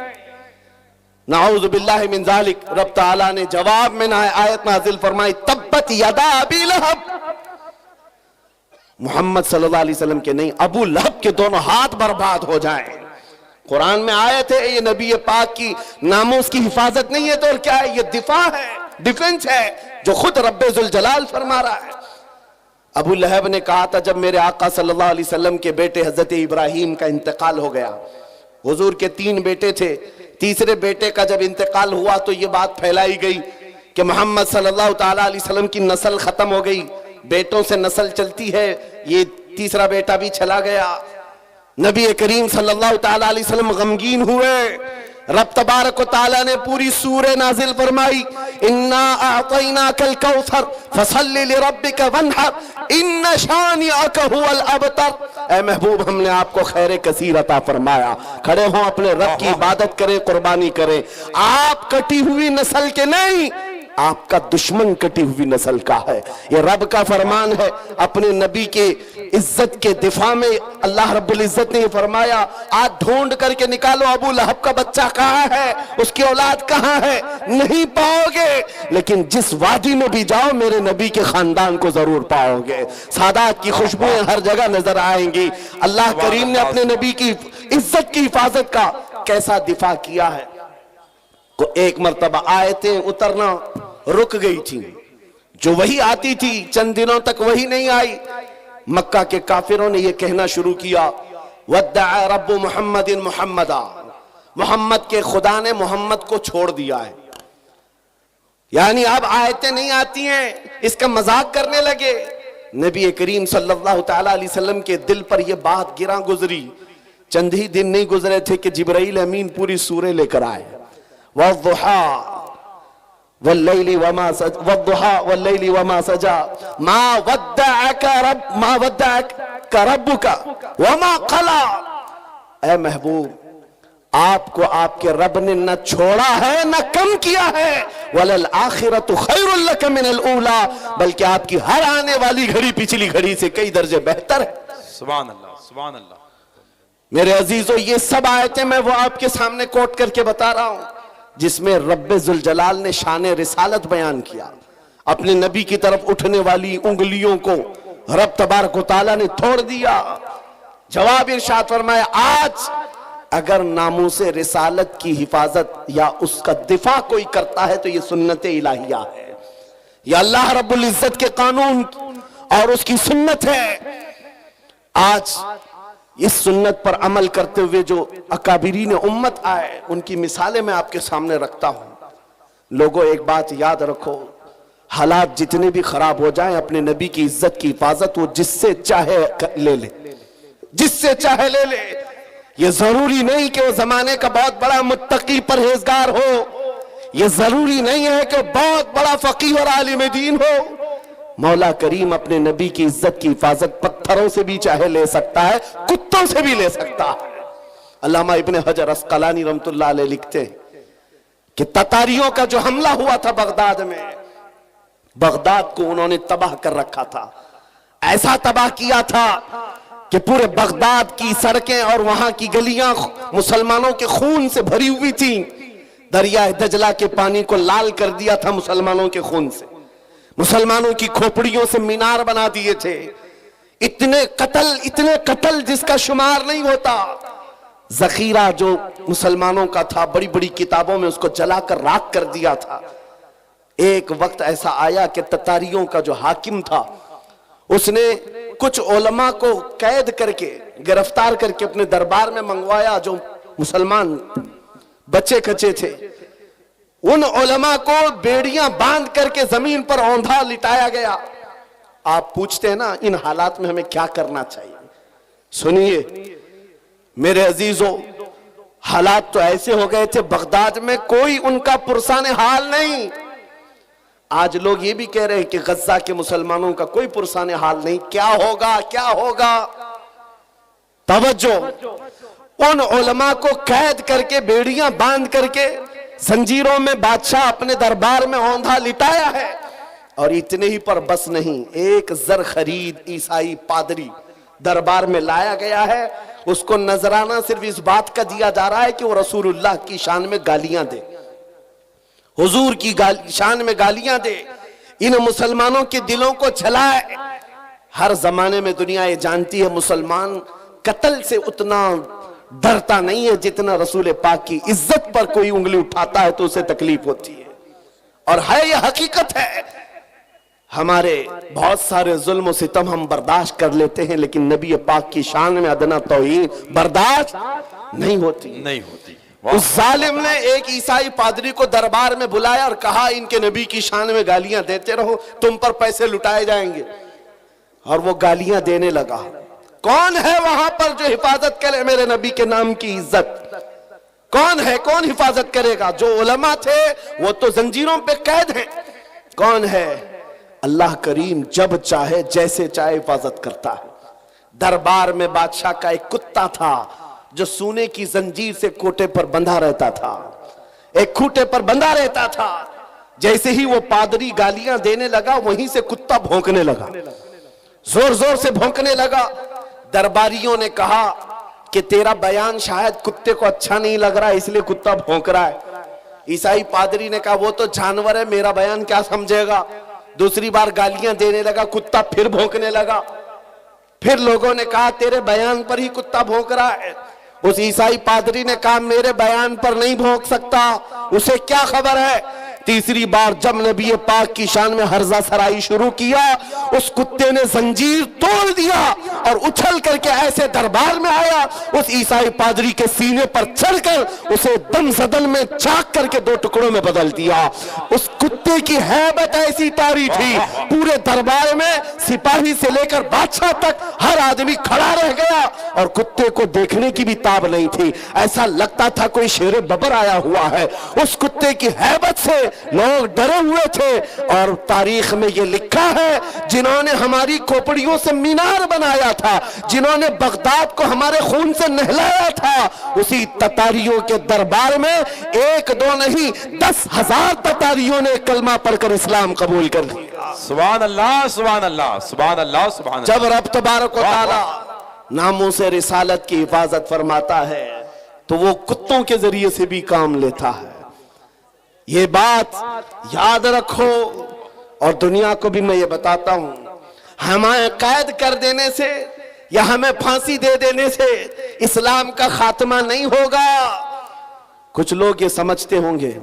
नाऊज़ु बिल्लाहि मिन ज़ालिक। रब ताला ने जवाब में आयत नाज़िल फरमाई तब्बत यदा अबी लहब। मोहम्मद सल्लल्लाहु अलैहि वसल्लम के नहीं, अबू लहब के दोनों हाथ बर्बाद हो जाएं। कुरान में आयत है, ये नबी पाक की नामोस की हिफाजत नहीं है तो और क्या है? ये दिफा है, डिफेंस है जो खुद रब्बे जुल जलाल फरमा रहा है। अबू लहब ने कहा था जब मेरे आका सल्लल्लाहु अलैहि वसल्लम के बेटे हजरत इब्राहिम का इंतकाल हो गया, हुजूर के 3 बेटे थे, तीसरे बेटे का जब इंतकाल हुआ तो ये बात फैलाई गई कि मोहम्मद सल्लल्लाहु ताला अलैहि वसल्लम की नस्ल खत्म हो गई, बेटों से नस्ल चलती है, ये तीसरा बेटा भी चला गया। नबी करीम सल्लल्लाहु ताला अलैहि वसल्लम गमगीन हुए, रब तबारक व तआला ने पूरी सूरह नाजिल फरमाई, इन्ना अअतैनाकल कौसर फसल्लि लिरब्बिका वन्हर इन्न शानिअका हुवल अबतर। ऐ महबूब, हमने आपको खैर कसीर अता फरमाया, खड़े हों, अपने रब की इबादत करें, कुर्बानी करें। आप कटी हुई नस्ल के नहीं, आपका दुश्मन कटी हुई नस्ल का है। ये रब का फरमान है। अपने नबी के इज्जत के दिफा में अल्लाह रब्बुल इज्जत ने फरमाया, आज ढूंढ करके निकालो अबू लहब का बच्चा कहाँ है, उसकी औलाद कहाँ है, नहीं पाओगे। लेकिन जिस वादी में भी जाओ मेरे नबी के खानदान को जरूर पाओगे। सादात की खुशबुएं हर जगह नजर आएंगी। अल्लाह करीम ने अपने नबी की इज्जत की हिफाजत का कैसा दिफा किया है। को एक मर्तबा आयतें उतरना रुक गई थी, जो वही आती थी चंद दिनों तक वही नहीं आई। मक्का के काफिरों ने यह कहना शुरू किया, वद्दअ रब्बु मुहम्मदिन मुहम्मदा, मोहम्मद के खुदा ने मोहम्मद को छोड़ दिया है। यानी अब आयतें नहीं आती हैं, इसका मजाक करने लगे। नबी करीम सल्लल्लाहु तआला अलैहि वसल्लम के दिल पर यह बात गिरा गुजरी। चंद ही दिन नहीं गुजरे थे कि जिब्राइल अमीन पूरी सूरह लेकर आए। वद्दुहा वल्लैलि वमा सजा मा वद्दअका रब्बुका वमा क़ला। ऐ महबूब, आपको आपके रब ने न छोड़ा है न कम किया है। वलल आखिरतु खैरुल लक मिनल ऊला, बल्कि आपकी हर आने वाली घड़ी पिछली घड़ी से कई दर्जे बेहतर है। सुभान अल्लाह, सुभान अल्लाह। मेरे अजीजों, ये सब आयतें मैं वो आपके सामने कोट करके बता रहा हूं जिसमें रब्बे जुल जलाल ने शान रिसालत बयान किया। अपने नबी की तरफ उठने वाली उंगलियों को रब तबारक व तआला ने तोड़ दिया। जवाब इरशाद फरमाया, आज अगर नामूसे रिसालत की हिफाजत या उसका दिफा कोई करता है तो ये सुन्नत इलाहिया है, यह अल्लाह रब्बुल इज्जत के कानून और उसकी सुन्नत है। आज इस सुन्नत पर अमल करते हुए जो अकाबिरीन उम्मत आए, उनकी मिसालें मैं आपके सामने रखता हूं। लोगों, एक बात याद रखो, हालात जितने भी खराब हो जाएं, अपने नबी की इज्जत की हिफाजत वो जिससे चाहे ले ले, जिससे चाहे ले ले। ये जरूरी नहीं कि वो जमाने का बहुत बड़ा मुत्तकी परहेजगार हो, ये जरूरी नहीं है कि बहुत बड़ा फकीह और आलिम दीन हो। मौला करीम अपने नबी की इज्जत की हिफाजत पत्थरों से भी चाहे ले सकता है, कुत्तों से भी ले सकता है। अल्लामा इब्ने हजर अस्कलानी रहमतुल्लाह अलैह लिखते हैं कि ततारियों का जो हमला हुआ था बगदाद में, बगदाद को उन्होंने तबाह कर रखा था। ऐसा तबाह किया था कि पूरे बगदाद की सड़कें और वहां की गलियां मुसलमानों के खून से भरी हुई थी। दरिया दजला के पानी को लाल कर दिया था मुसलमानों के खून से। मुसलमानों की खोपड़ियों से मीनार बना दिए थे। इतने कत्ल जिसका शुमार नहीं होता। जखीरा जो मुसलमानों का था, बड़ी बड़ी किताबों में उसको जलाकर राख कर दिया था। एक वक्त ऐसा आया कि ततारियों का जो हाकिम था, उसने कुछ उलमा को कैद करके, गिरफ्तार करके अपने दरबार में मंगवाया। जो मुसलमान बच्चे कच्चे थे, उन उलमा को बेड़ियां बांध करके जमीन पर औंधा लिटाया गया। आप पूछते हैं ना, इन हालात में हमें क्या करना चाहिए? सुनिए मेरे अजीजों, हालात तो ऐसे हो गए थे बगदाद में, कोई उनका पुरसाने हाल नहीं। आज लोग ये भी कह रहे हैं कि गज्जा के मुसलमानों का कोई पुरसाने हाल नहीं। क्या होगा, क्या होगा? तवज्जो, उन उलमा को कैद करके, बेड़ियां बांध करके, जंजीरों में बादशाह अपने दरबार में औंधा लिटाया है। और इतने ही पर बस नहीं, एक जर खरीद ईसाई पादरी दरबार में लाया गया है। उसको नजराना सिर्फ इस बात का दिया जा रहा है कि वो रसूलुल्लाह की शान में गालियां दे, हुजूर की शान में गालियां दे, इन मुसलमानों के दिलों को जलाए। हर जमाने में दुनिया ये जानती है, मुसलमान कत्ल से उतना डरता नहीं है जितना रसूल पाक की इज्जत पर कोई उंगली उठाता है तो उसे तकलीफ होती है। और है यह हकीकत है, हमारे बहुत सारे जुल्म सितम हम बर्दाश्त कर लेते हैं, लेकिन नबी पाक की शान में अदना तौहीन बर्दाश्त नहीं होती। उस जालिम ने एक ईसाई पादरी को दरबार में बुलाया और कहा, इनके नबी की शान में गालियां देते रहो, तुम पर पैसे लुटाए जाएंगे। और वो गालियां देने लगा। कौन है वहां पर जो हिफाजत करे मेरे नबी के नाम की इज्जत? कौन है, कौन हिफाजत करेगा? जो उलमा थे वो तो जंजीरों पे कैद हैं। कौन है? अल्लाह करीम जब चाहे जैसे चाहे हिफाजत करता है। दरबार में बादशाह का एक कुत्ता था जो सोने की जंजीर से कोटे पर बंधा रहता था, एक खूंटे पर बंधा रहता था। जैसे ही वो पादरी गालियां देने लगा, वहीं से कुत्ता भौंकने लगा, जोर जोर से भौंकने लगा। दरबारियों ने कहा कि तेरा बयान शायद कुत्ते को अच्छा नहीं लग रहा है, इसलिए कुत्ता भौंक रहा है। ईसाई पादरी ने कहा वो तो जानवर है, मेरा बयान क्या समझेगा। दूसरी बार गालियां देने लगा, कुत्ता फिर भौंकने लगा। फिर लोगों ने कहा तेरे बयान पर ही कुत्ता भौंक रहा है। उस ईसाई पादरी ने कहा मेरे बयान पर नहीं भौंक सकता, उसे क्या खबर है। तीसरी बार जब नबी पाक की शान में हर्जा सराई शुरू किया, उस कुत्ते ने जंजीर तोड़ दिया और उछल करके ऐसे दरबार में आया, उस ईसाई पादरी के सीने पर चढ़कर उसे दम सदन में चाक करके 2 टुकड़ों में बदल दिया। उस कुत्ते की हैबत ऐसी तारी थी, पूरे दरबार में सिपाही से लेकर बादशाह तक हर आदमी खड़ा रह गया और कुत्ते को देखने की भी ताब नहीं थी। ऐसा लगता था कोई शेर बबर आया हुआ है। उस कुत्ते की हैबत से लोग डरे हुए थे। और तारीख में यह लिखा है, जिन्होंने हमारी खोपड़ियों से मीनार बनाया था, जिन्होंने बगदाद को हमारे खून से नहलाया था, उसी ततारियों के दरबार में 1-2 नहीं 10,000 ततारियों ने कलमा पढ़कर इस्लाम कबूल कर लिया। सुभान अल्लाह, सुभान अल्लाह, सुभान अल्लाह, सुभान अल्लाह। जब रब तबारक व तआला नामों से रिसालत की हिफाजत फरमाता है तो वो कुत्तों के जरिए से भी काम लेता है। ये बात याद रखो। और दुनिया को भी मैं ये बताता हूं, हमें कैद कर देने से या हमें फांसी दे देने से इस्लाम का खात्मा नहीं होगा। कुछ लोग ये समझते होंगे,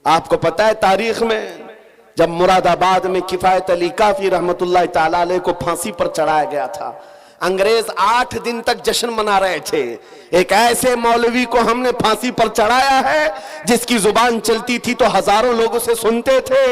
आपको पता है तारीख में जब मुरादाबाद में किफायत अली काफी रहमतुल्लाह ताला अलैह को फांसी पर चढ़ाया गया था, अंग्रेज 8 दिन तक जश्न मना रहे थे। एक ऐसे मौलवी को हमने फांसी पर चढ़ाया है जिसकी जुबान चलती थी तो हजारों लोग उसे सुनते थे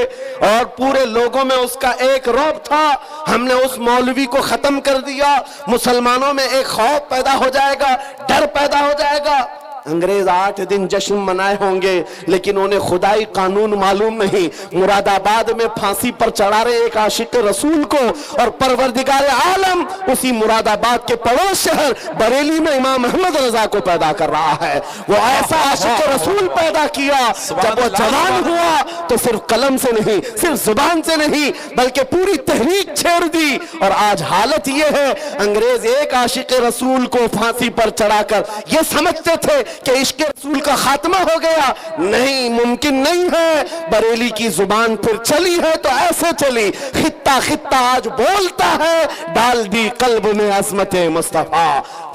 और पूरे लोगों में उसका एक रौब था। हमने उस मौलवी को खत्म कर दिया। मुसलमानों में एक खौफ पैदा हो जाएगा, डर पैदा हो जाएगा। अंग्रेज 8 दिन जश्न मनाए होंगे लेकिन उन्हें खुदाई कानून मालूम नहीं। मुरादाबाद में फांसी पर चढ़ा रहे एक आशिक रसूल को और परवरदिगार आलम उसी मुरादाबाद के पड़ोस शहर बरेली में इमाम अहमद रजा को पैदा कर रहा है। वो ऐसा आशिक रसूल पैदा किया, जब वो जवान हुआ तो सिर्फ कलम से नहीं, सिर्फ जुबान से नहीं, बल्कि पूरी तहरीक छेड़ दी। और आज हालत ये है, अंग्रेज एक आशिक रसूल को फांसी पर चढ़ाकर ये समझते थे कि इश्क रसूल का खात्मा हो गया। नहीं, मुमकिन नहीं है। बरेली की जुबान फिर चली है तो ऐसे चली, खित्ता खित्ता आज बोलता है, डाल दी कल्ब में अज़मत मुस्तफा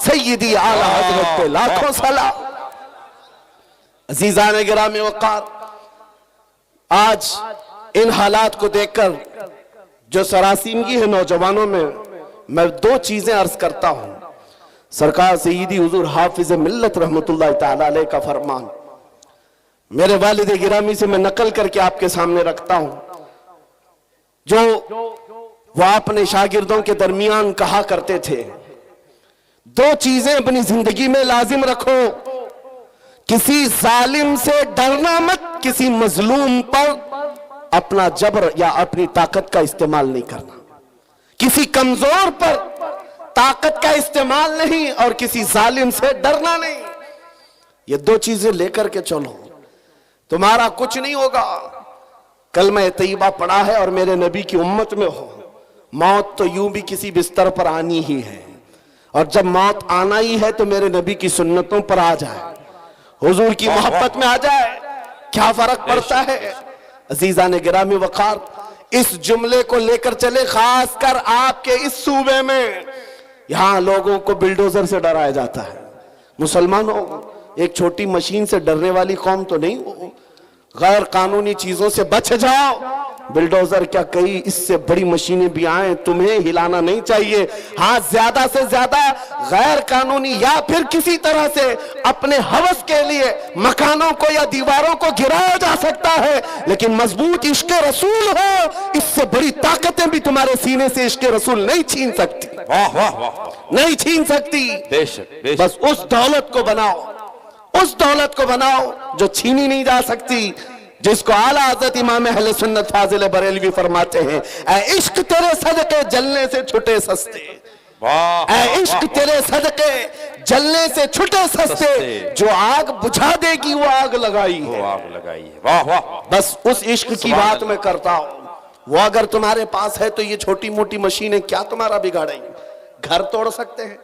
सय्यदी आला हज़रत पे लाखों सलाम। अज़ीज़ान गिरामी वक़ार, आज इन हालात को देखकर जो सरासीमगी है नौजवानों में, मैं 2 चीजें अर्ज करता हूं। सरकार सय्यदी हुजूर हाफिज मिल्लत रहमतुल्लाह ताला अलैह का फरमान मेरे वालिद गिरामी से मैं नकल करके आपके सामने रखता हूं, जो वो अपने शागिर्दों के दरमियान कहा करते थे, 2 चीजें अपनी जिंदगी में लाजिम रखो। किसी जालिम से डरना मत, किसी मजलूम पर अपना जबर या अपनी ताकत का इस्तेमाल नहीं करना, किसी कमजोर पर ताकत का इस्तेमाल नहीं और किसी जालिम से डरना नहीं। ये 2 चीजें लेकर के चलो, तुम्हारा कुछ नहीं होगा। कलमा तैयबा पढ़ा है और मेरे नबी की उम्मत में हो, मौत तो यूं भी किसी बिस्तर पर आनी ही है और जब मौत आना ही है तो मेरे नबी की सुन्नतों पर आ जाए, हुजूर की मोहब्बत में आ जाए, क्या फर्क पड़ता है। अजीजान गिरामी वक़ार, इस जुमले को लेकर चले, खासकर आपके इस सूबे में यहां लोगों को बिल्डोजर से डराया जाता है। मुसलमानों, एक छोटी मशीन से डरने वाली कौम तो नहीं हो, गैर कानूनी चीजों से बच जाओ। बिल्डोजर क्या, कई इससे बड़ी मशीनें भी आए, तुम्हें हिलाना नहीं चाहिए। हाँ, ज्यादा से ज्यादा गैर कानूनी या फिर किसी तरह से अपने हवस के लिए मकानों को या दीवारों को गिराया जा सकता है, लेकिन मजबूत इश्क रसूल हो, इससे बड़ी ताकतें भी तुम्हारे सीने से इश्क रसूल नहीं छीन सकती। वाह वाह वाह, नहीं छीन सकती। बेशक, बेशक। बस उस दौलत को बनाओ, उस दौलत को बनाओ जो छीनी नहीं जा सकती, जिसको आला हज़रत इमाम अहले सुन्नत फाजिल बरेलवी फरमाते हैं, ऐ इश्क तेरे सदके जलने से छुटे सस्ते, ऐ इश्क तेरे सदके जलने से छुटे सस्ते, जो आग बुझा देगी वो आग लगाई है, वो आग लगाई है। वाह वाह, बस उस इश्क की बात मैं करता हूं। वो अगर तुम्हारे पास है तो ये छोटी मोटी मशीनें क्या तुम्हारा बिगाड़ेंगी? घर तोड़ सकते हैं,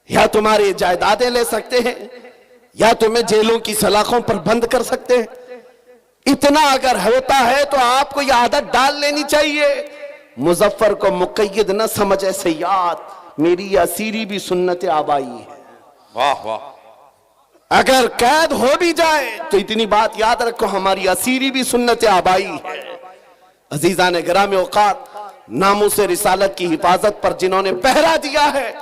या तुम्हारी जायदादें ले सकते हैं, या तुम्हें जेलों की सलाखों पर बंद कर सकते हैं। इतना अगर होता है तो आपको यह आदत डाल लेनी चाहिए, मुजफ्फर को मुक़य्यद न समझे सयाद, मेरी असीरी भी सुन्नत आबाई है। वाह वाह, अगर कैद हो भी जाए तो इतनी बात याद रखो, हमारी असीरी भी सुन्नत आबाई है। अजीजा ने गिराम औकात, नामूस रिसालत की हिफाजत पर जिन्होंने पहरा दिया है,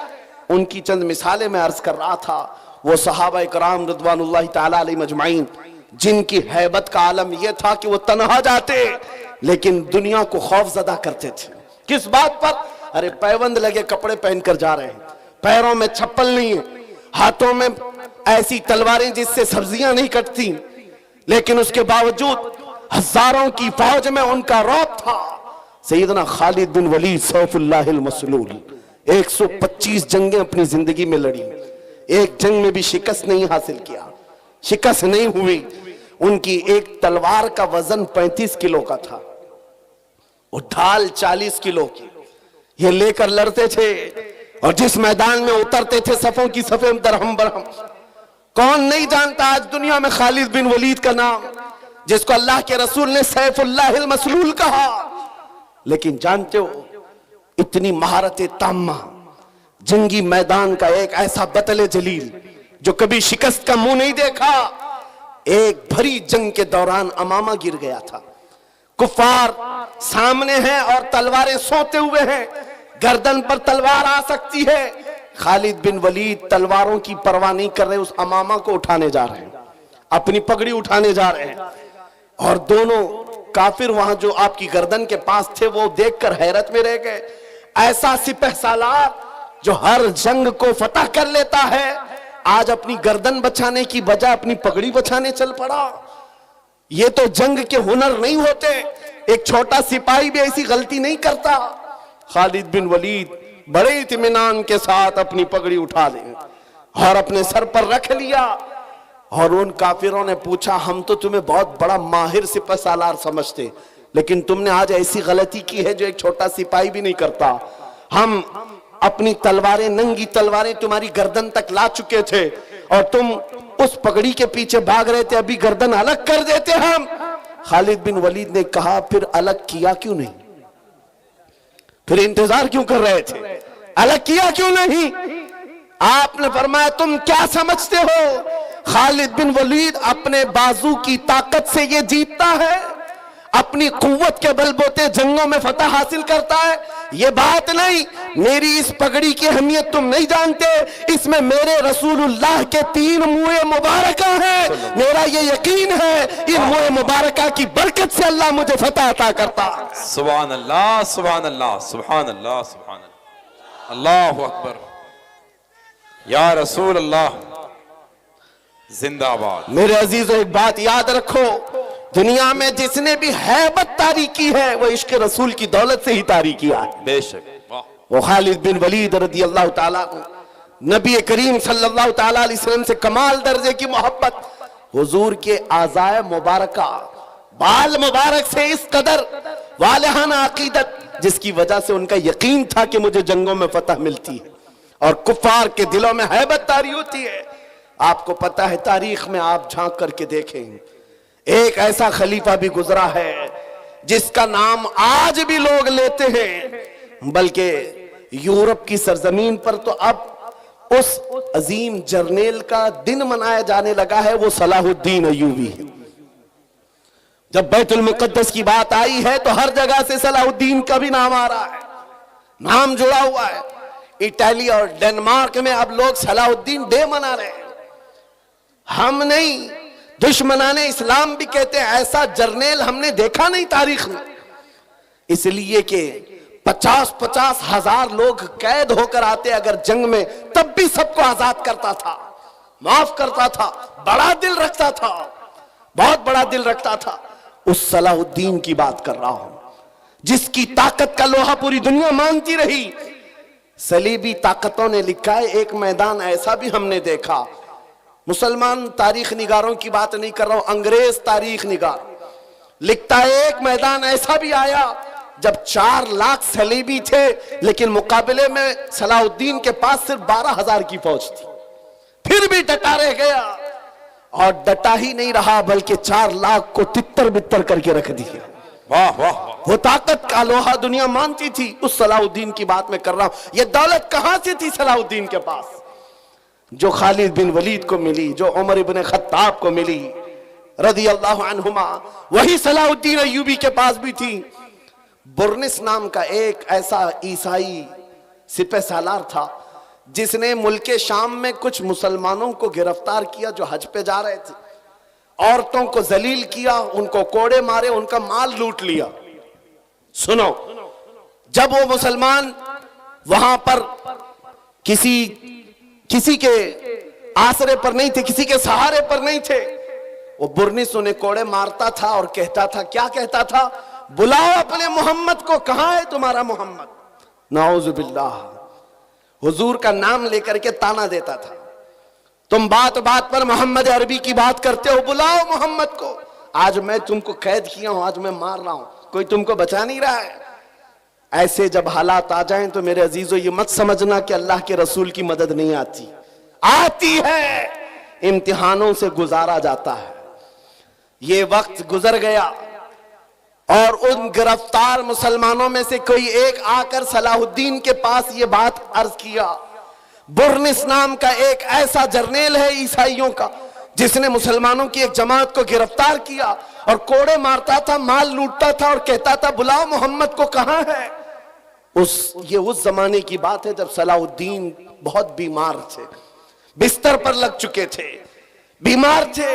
उनकी चंद मिसालें मैं अर्ज कर रहा था। वो सहाबा इकराम रिदवानुल्लाहि ताला अलैहिम अजमाइन, जिनकी हैबत का आलम यह था कि वो तन्हा जाते लेकिन दुनिया को खौफजदा करते थे। किस बात पर? अरे पैबंद लगे कपड़े पहनकर जा रहे हैं, पैरों में चप्पल नहीं है, हाथों में ऐसी तलवारें जिससे सब्जियां नहीं कटती, लेकिन उसके बावजूद हजारों की फौज में उनका रौब था। सैयदना खालिद बिन वलीद सौफुल्लाहिल मसलूल 125 जंगें अपनी जिंदगी में लड़ी, एक जंग में भी शिकस्त नहीं हासिल किया, शिकस्त नहीं हुई। उनकी एक तलवार का वजन 35 किलो का था, वो ढाल 40 किलो की, ये लेकर लड़ते थे और जिस मैदान में उतरते थे सफों की सफे दरहम बरहम। कौन नहीं जानता आज दुनिया में खालिद बिन वलीद का नाम, जिसको अल्लाह के रसूल ने सैफुल्लाहिल मसलूल कहा। लेकिन जानते हो, इतनी महारत ताम्मा, जंगी मैदान का एक ऐसा बतले जलील जो कभी शिकस्त का मुंह नहीं देखा, एक भरी जंग के दौरान अमामा गिर गया था। कुफार सामने हैं और तलवारें सोते हुए हैं, गर्दन पर तलवार आ सकती है। खालिद बिन वलीद तलवारों की परवाह नहीं कर रहे, उस अमामा को उठाने जा रहे हैं, अपनी पगड़ी उठाने जा रहे हैं। और दोनों काफिर वहां जो आपकी गर्दन के पास थे वो देखकर हैरत में रह गए। ऐसा सिपह सालार जो हर जंग को फतह कर लेता है, आज अपनी गर्दन बचाने की बजाय अपनी पगड़ी बचाने चल पड़ा। ये तो जंग के हुनर नहीं होते, एक छोटा सिपाही भी ऐसी गलती नहीं करता। खालिद बिन वलीद बड़े इत्मीनान के साथ अपनी पगड़ी उठा ले और अपने सर पर रख लिया। और उन काफिरों ने पूछा, हम तो तुम्हें बहुत बड़ा माहिर सिपह सालार समझते, लेकिन तुमने आज ऐसी गलती की है जो एक छोटा सिपाही भी नहीं करता। हम अपनी तलवारें, नंगी तलवारें तुम्हारी गर्दन तक ला चुके थे और तुम उस पगड़ी के पीछे भाग रहे थे, अभी गर्दन अलग कर देते हम। खालिद बिन वलीद ने कहा, फिर अलग किया क्यों नहीं? फिर इंतजार क्यों कर रहे थे? अलग किया क्यों नहीं? आपने फरमाया, तुम क्या समझते हो खालिद बिन वलीद अपने बाजू की ताकत से ये जीतता है, अपनी कुव्वत के बलबूते जंगों में फतह हासिल करता है? ये बात नहीं। मेरी इस पगड़ी की अहमियत तुम नहीं जानते, इसमें मेरे रसूलुल्लाह के 3 मुँह मुबारका है। मेरा ये यकीन है इन मुँह मुबारका की बरकत से अल्लाह मुझे फतह अता करता है। सुभान अल्लाह, सुभान अल्लाह, सुभान अल्लाह, सुभान अल्लाह, अल्लाहु अकबर, या रसूल अल्लाह जिंदाबाद। मेरे अजीजों, एक बात याद रखो, दुनिया में जिसने भी हैबत तारी की है वो इश्क रसूल की दौलत से ही तारी किया है। बेशक। वो खालिद बिन वलीद रज़ी अल्लाह ताला को नबी करीम सल्लल्लाहु ताला अलैहि वसल्लम से कमाल दर्जे की मोहब्बत, हुजूर के आज़ाए मुबारका, बाल मुबारक से इस कदर वालिहाना अकीदत, जिसकी वजह से उनका यकीन था कि मुझे जंगों में फतह मिलती है और कुफार के दिलों में हैबत तारी होती है। आपको पता है, तारीख में आप झांक करके देखें, एक ऐसा खलीफा भी गुजरा है जिसका नाम आज भी लोग लेते हैं, बल्कि यूरोप की सरजमीन पर तो अब उस अजीम जर्नेल का दिन मनाया जाने लगा है, वो सलाहुद्दीन अय्यूबी है। जब बैतुल मुक़द्दस की बात आई है तो हर जगह से सलाहुद्दीन का भी नाम आ रहा है, नाम जुड़ा हुआ है। इटली और डेनमार्क में अब लोग सलाहुद्दीन डे मना रहे हैं। हम नहीं, दुश्मनाने इस्लाम भी कहते हैं ऐसा जर्नेल हमने देखा नहीं तारीख में। इसलिए कि 50-50 हजार लोग कैद होकर आते अगर जंग में, तब भी सबको आजाद करता था। माफ करता था, बड़ा दिल रखता था, बहुत बड़ा दिल रखता था। उस सलाहुद्दीन की बात कर रहा हूं, जिसकी ताकत का लोहा पूरी दुनिया मानती रही। सलीबी ताकतों ने लिखा है, एक मैदान ऐसा भी हमने देखा, मुसलमान तारीख निगारों की बात नहीं कर रहा हूं, अंग्रेज तारीख निगार लिखता है, एक मैदान ऐसा भी आया जब 4 लाख सलीबी थे, लेकिन मुकाबले में सलाहुद्दीन के पास सिर्फ 12,000 की फौज थी, फिर भी डटा रह गया। और डटा ही नहीं रहा, बल्कि 4 लाख को तितर बितर करके रख दिया। वाह वाह, वो ताकत का लोहा दुनिया मानती थी। उस सलाहुद्दीन की बात मैं कर रहा हूं। ये दौलत कहां से थी सलाहुद्दीन के पास? जो खालिद बिन वलीद को मिली, जो उमर इब्न खत्ताब को मिली रज़ी अल्लाहु अन्हुमा, वही सलाहुद्दीन अय्यूबी के पास भी थी। बुर्निस नाम का एक ऐसा ईसाई सिपह सालार था, जिसने मुल्के शाम में कुछ मुसलमानों को गिरफ्तार किया जो हज पे जा रहे थे, औरतों को जलील किया, उनको कोड़े मारे, उनका माल लूट लिया। सुनो, जब वो मुसलमान वहां पर किसी के आसरे पर नहीं थे, किसी के सहारे पर नहीं थे, वो बुर्निस उन्हें कोड़े मारता था और कहता था, क्या कहता था? बुलाओ अपने मोहम्मद को, कहां है तुम्हारा मोहम्मद? नाउजुबिल्लाह, हुजूर का नाम लेकर के ताना देता था। तुम बात बात पर मोहम्मद अरबी की बात करते हो, बुलाओ मोहम्मद को। आज मैं तुमको कैद किया हूं, आज मैं मार रहा हूं, कोई तुमको बचा नहीं रहा है। ऐसे जब हालात आ जाएं तो मेरे अजीजों ये मत समझना कि अल्लाह के रसूल की मदद नहीं आती, आती है, इम्तिहानों से गुजारा जाता है। ये वक्त गुजर गया और उन गिरफ्तार मुसलमानों में से कोई एक आकर सलाहुद्दीन के पास ये बात अर्ज किया। बुर्निस नाम का एक ऐसा जर्नेल है ईसाइयों का, जिसने मुसलमानों की एक जमात को गिरफ्तार किया और कोड़े मारता था, माल लूटता था और कहता था, बुलाओ मोहम्मद को, कहां है? ये उस जमाने की बात है जब सलाहुद्दीन बहुत बीमार थे, बिस्तर पर लग चुके थे, बीमार थे।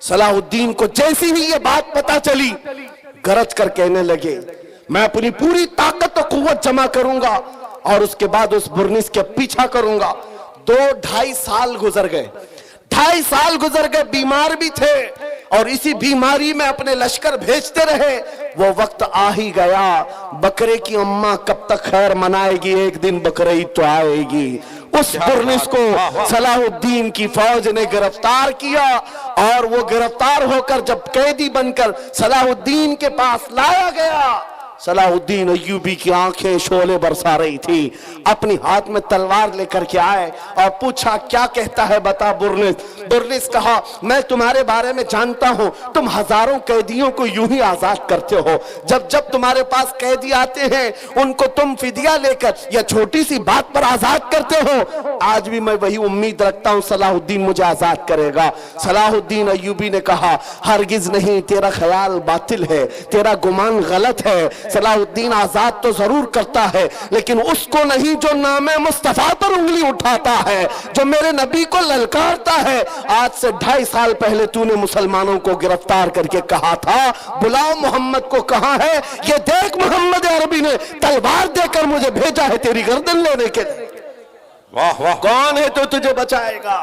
सलाहुद्दीन को जैसी ही ये बात पता चली, गरज कर कहने लगे, मैं अपनी पूरी ताकत और कुव्वत जमा करूंगा और उसके बाद उस बुर्निस के पीछा करूंगा। 2-2.5 साल गुजर गए, 2.5 साल गुजर गए, बीमार भी थे और इसी बीमारी में अपने लश्कर भेजते रहे। वो वक्त आ ही गया, बकरे की अम्मा कब तक खैर मनाएगी, एक दिन बकरीद तो आएगी। उस बुर्निस को सलाहुद्दीन की फौज ने गिरफ्तार किया और वो गिरफ्तार होकर जब कैदी बनकर सलाहुद्दीन के पास लाया गया, सलाहुद्दीन अय्यूबी की आंखें शोले बरसा रही थी। अपनी हाथ में तलवार लेकर के आए और पूछा, क्या कहता है बता बुर्निस। बुर्निस कहा, मैं तुम्हारे बारे में जानता हूं, तुम हजारों कैदियों को यूं ही आजाद करते हो। जब जब तुम्हारे पास कैदी आते हैं उनको तुम फिदिया लेकर या छोटी सी बात पर आजाद करते हो। आज भी मैं वही उम्मीद रखता हूं सलाहुद्दीन मुझे आजाद करेगा। सलाहुद्दीन अय्यूबी ने कहा, हरगिज नहीं, तेरा ख्याल बातिल है, तेरा गुमान गलत है। सलाहुद्दीन आजाद तो जरूर करता है, लेकिन उसको नहीं जो नामे मुस्तफा पर उंगली उठाता है, जो मेरे नबी को ललकारता है। आज से 2.5 साल पहले तूने मुसलमानों को गिरफ्तार करके कहा था, बुलाओ मोहम्मद को, कहां है? ये देख, मोहम्मद अरबी ने तलवार देकर मुझे भेजा है तेरी गर्दन लेने के लिए। वाह वाह, कौन है तो तुझे बचाएगा?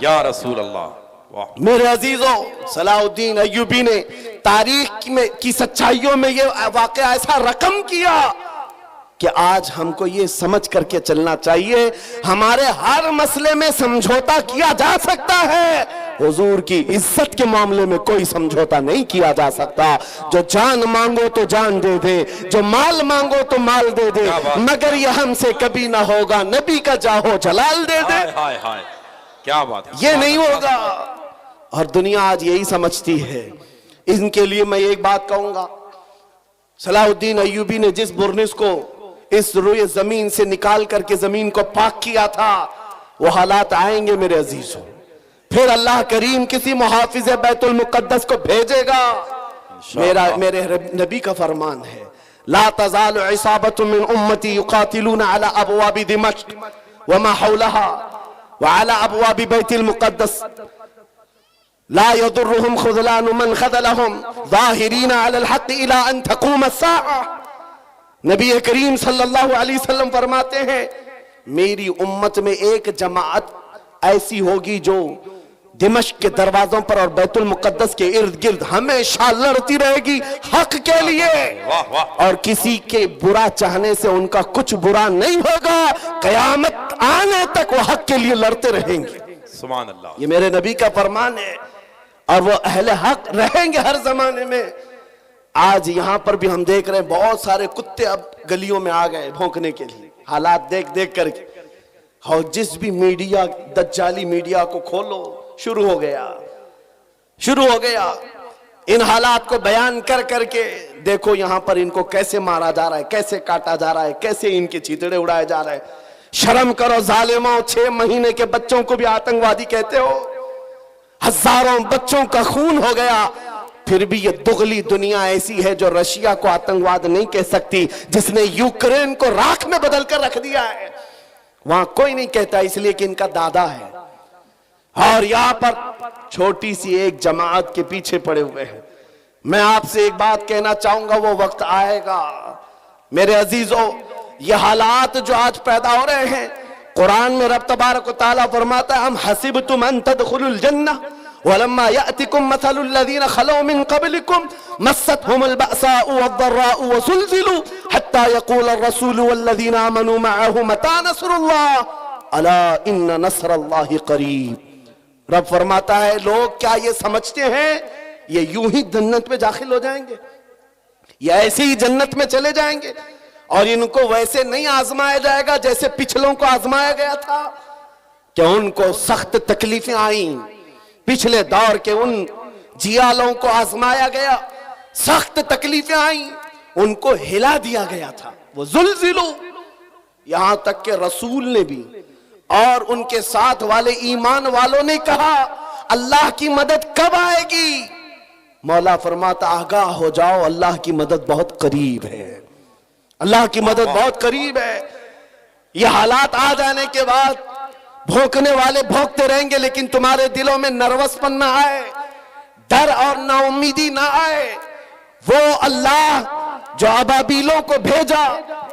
या रसूल अल्लाह। मेरे अजीजों, सलाहुद्दीन अय्यूबी ने तारीख में की सच्चाइयों में यह वाकया ऐसा रकम किया कि आज हमको ये समझ करके चलना चाहिए, हमारे हर मसले में समझौता किया जा सकता है, हुजूर की इज्जत के मामले में कोई समझौता नहीं किया जा सकता। जो जान मांगो तो जान दे दे, जो माल मांगो तो माल दे दे, मगर यह हमसे कभी ना होगा, नबी का जाहो जलाल दे दे। हाय हाय, क्या बात है, ये नहीं होगा। और दुनिया आज यही समझती है। इनके लिए मैं एक बात कहूंगा, सलाहुद्दीन अय्यूबी ने जिस बुर्निस को इस रुए जमीन से निकाल करके जमीन को पाक किया था, वो हालात आएंगे मेरे अजीजों। फिर अल्लाह करीम किसी मुहाफिज बैतुल मुकद्दस को भेजेगा। मेरे नबी का फरमान है, ला तज़ालु इसाबतुन मिन उम्मती युकातिलूना अला अबवाबि दिमश्क व मा हौलहा व अला अबवाबि बैतुल मुकद्दस ला यदुर्रुहुम खुज़लानु मन खज़लहुम ज़ाहिरीना अलल हक़्क़ इला अन तक़ूम अस्साअह। नबी करीम सल्लल्लाहु अलैहि वसल्लम फरमाते हैं, मेरी उम्मत में एक जमात ऐसी होगी जो दिमश्क के दरवाजों पर और बैतुल मुकद्दस के इर्द गिर्द हमेशा लड़ती रहेगी हक के लिए। वाह वाह। और किसी के बुरा चाहने से उनका कुछ बुरा नहीं होगा, कयामत आने तक वो हक के लिए लड़ते रहेंगे। सुभान अल्लाह। ये मेरे नबी का फरमान है और वो अहले हक रहेंगे हर जमाने में। आज यहां पर भी हम देख रहे हैं बहुत सारे कुत्ते अब गलियों में आ गए भौंकने के लिए, हालात देख देख करके। और जिस भी मीडिया, दज्जाली मीडिया को खोलो, शुरू हो गया इन हालात को बयान कर करके। देखो यहां पर इनको कैसे मारा जा रहा है, कैसे काटा जा रहा है, कैसे इनके चीतड़े उड़ाए जा रहे हैं। शर्म करो जालिमों, 6 महीने के बच्चों को भी आतंकवादी कहते हो। हजारों बच्चों का खून हो गया, फिर भी ये दुगली दुनिया ऐसी है जो रशिया को आतंकवाद नहीं कह सकती, जिसने यूक्रेन को राख में बदल कर रख दिया है। वहां कोई नहीं कहता, इसलिए कि इनका दादा है। और यहां पर छोटी सी एक जमात के पीछे पड़े हुए हैं। मैं आपसे एक बात कहना चाहूंगा, वो वक्त आएगा मेरे अजीजों, ये हालात जो आज पैदा हो रहे हैं, कुरान में रब तबारक व तआला फरमाता है, हम हसिबतुम अन तदखुलुल जन्नह वलम्मा यअतिकुम मसलुल लज़ीना खलौ मिन क़ब्लिकुम मस्सतहुमुल बअसाउ वद्दर्राउ वज़ुलज़िलू हत्ता यक़ूल अर्रसूलु वल्लज़ीना आमनू मअहु मता नस्रुल्लाह अला इन्न नस्रल्लाहि क़रीब। रब फरमाता है, लोग क्या ये समझते हैं ये यूं ही जन्नत में दाखिल हो जाएंगे, ये ऐसे ही जन्नत में चले जाएंगे और इनको वैसे नहीं आजमाया जाएगा जैसे पिछलों को आजमाया गया था। कि उनको सख्त तकलीफें आई, पिछले दौर के उन जियालों को आजमाया गया, सख्त तकलीफें आई, उनको हिला दिया गया था। वो जुल्जिलू, यहां तक के रसूल ने भी और उनके साथ वाले ईमान वालों ने कहा अल्लाह की मदद कब आएगी? मौला फरमाता, आगाह हो जाओ, अल्लाह की मदद बहुत करीब है, अल्लाह की मदद बहुत करीब है। ये हालात आ जाने के बाद भौंकने वाले भौंकते रहेंगे, लेकिन तुम्हारे दिलों में नर्वसपन ना आए, डर और नाउमीदी ना आए। वो अल्लाह जो अबाबीलों को भेजा,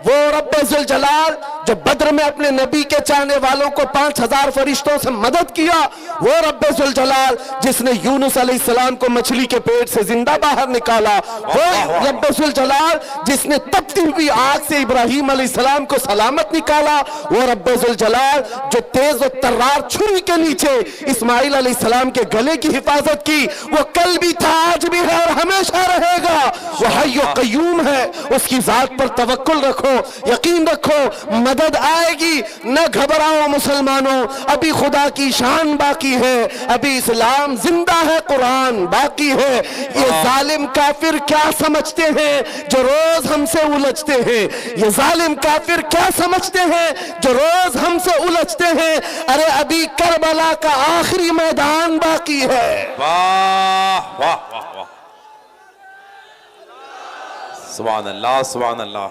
वो रब्बे जुल जलाल जो बद्र में अपने नबी के चाहने वालों को 5000 फरिश्तों से मदद किया, वो रब्बे जुल जलाल जिसने यूनुस अलैहिस्सलाम को मछली के पेट से जिंदा बाहर निकाला, वो रब्बे जुल जलाल जिसने तपती हुई आग से इब्राहिम अलैहिस्सलाम को सलामत निकाला, वो रब्बे जुल जलाल जो तेज और तर्रार छुरी के नीचे इस्माइल अलैहिस्सलाम के गले की हिफाजत की, वो कल भी था, आज भी है और हमेशा रहेगा। वो हय्यो कय्यूम है, उसकी जात पर तवक्कुल रखो, यकीन रखो, मदद आएगी। न घबराओ मुसलमानों, अभी खुदा की शान बाकी है, अभी इस्लाम जिंदा है, कुरान बाकी है। ये जालिम काफिर क्या समझते हैं जो रोज हमसे उलझते हैं? ये जालिम काफिर क्या समझते हैं जो रोज हमसे उलझते हैं? अरे अभी करबला का आखिरी मैदान बाकी है। वाह वाह वाह वाह, सुभान अल्लाह सुभान अल्लाह,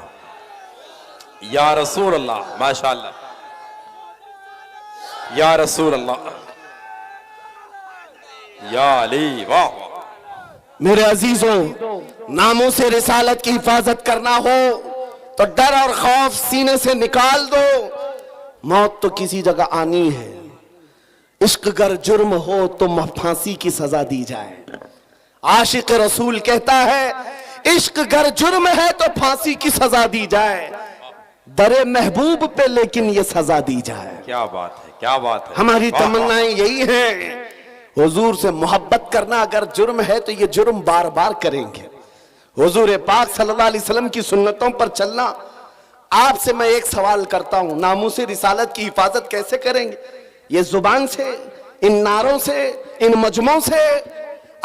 या रसूल अल्लाह, माशाअल्लाह, या रसूल अल्लाह, या अली, वाह वाह। मेरे अजीजों, नामों से रिसालत की हिफाजत करना हो तो डर और खौफ सीने से निकाल दो। मौत तो किसी जगह आनी है। इश्क अगर जुर्म हो तो फांसी की सजा दी जाए। आशिक रसूल कहता है, इश्क अगर जुर्म है तो फांसी की सजा दी जाए, दरे महबूब पे लेकिन ये सजा दी जाए। क्या बात है, क्या बात है। हमारी तमन्नाएं यही हैं, हुजूर से मोहब्बत करना अगर जुर्म है तो ये जुर्म बार बार करेंगे। हुजूर पाक सल्लल्लाहु अलैहि वसल्लम की सुन्नतों पर चलना। आपसे मैं एक सवाल करता हूं, नामूसे रिसालत की हिफाजत कैसे करेंगे? ये जुबान से, इन नारों से, इन मजमों से?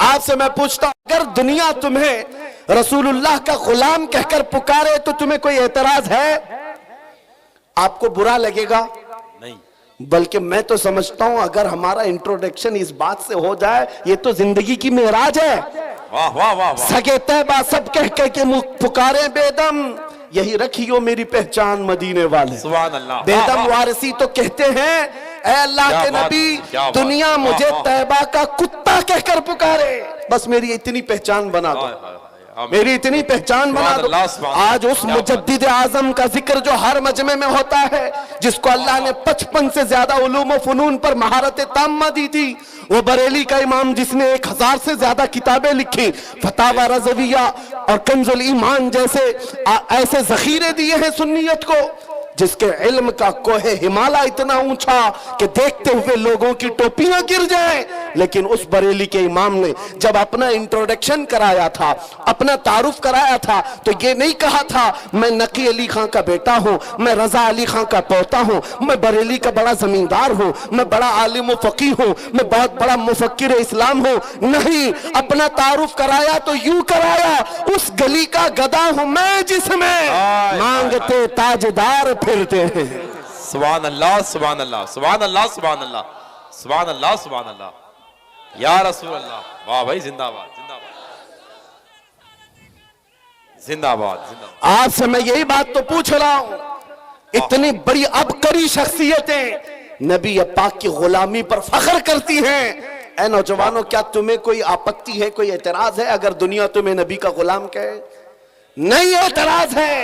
आपसे मैं पूछता हूं, अगर दुनिया तुम्हें रसूलुल्लाह का गुलाम कहकर पुकारे तो तुम्हें कोई एतराज है? आपको बुरा लगेगा? नहीं, बल्कि मैं तो समझता हूं अगर हमारा इंट्रोडक्शन इस बात से हो जाए, ये तो जिंदगी की मेराज है। वाह वाह वाह, सगे तैबा सब कह कह के पुकारे बेदम, यही रखियो मेरी पहचान मदीने वाले। सुभान अल्लाह। बेदम वारिसी तो कहते हैं, ऐ अल्लाह के नबी, दुनिया मुझे तैबा का कुत्ता कहकर पुकारे, बस मेरी इतनी पहचान बना दो। मेरी इतनी पहचान बना दो। आज उस मुजद्दिद आजम का जिक्र जो हर मजमे में होता है, जिसको अल्लाह ने 55 से ज्यादा उलूम व फनून पर महारत ताम्मा दी थी, वो बरेली का इमाम जिसने 1000 से ज्यादा किताबें लिखी, फतावा रज़विया और कंजुल ईमान जैसे ऐसे जखीरे दिए हैं सुन्नियत को, जिसके इल्म का कोहे हिमालय इतना ऊंचा कि देखते हुए लोगों की टोपियां गिर जाएं, लेकिन उस बरेली के इमाम ने जब अपना इंट्रोडक्शन कराया था, अपना तारुफ कराया था, तो ये नहीं कहा था मैं नकी अली खां का बेटा हूं, मैं रजा अली खां का पोता हूं, मैं बरेली का बड़ा जमींदार हूं, मैं बड़ा आलिम फकीह हूं, मैं बहुत बड़ा मुफक्किर इस्लाम हूं। नहीं, अपना तारुफ कराया तो यूं कराया, उस गली का गदा हूं मैं जिसमें मांगते ताजदार फिरते हैं। सुभान अल्लाह, सुभान अल्लाह, सुभान अल्लाह, सुभान अल्लाह, सुभान अल्लाह, सुभान अल्लाह, या रसूल अल्लाह। वाह भाई, जिंदाबाद जिंदाबाद जिंदाबाद जिंदाबाद। आपसे मैं यही बात तो पूछ रहा हूं, इतनी बड़ी अबकरी शख्सियतें नबी पाक की गुलामी पर फख्र करती हैं। ऐ नौजवानों, क्या तुम्हें कोई आपत्ति है, कोई एतराज है अगर दुनिया तुम्हें नबी का गुलाम कहे? नहीं एतराज है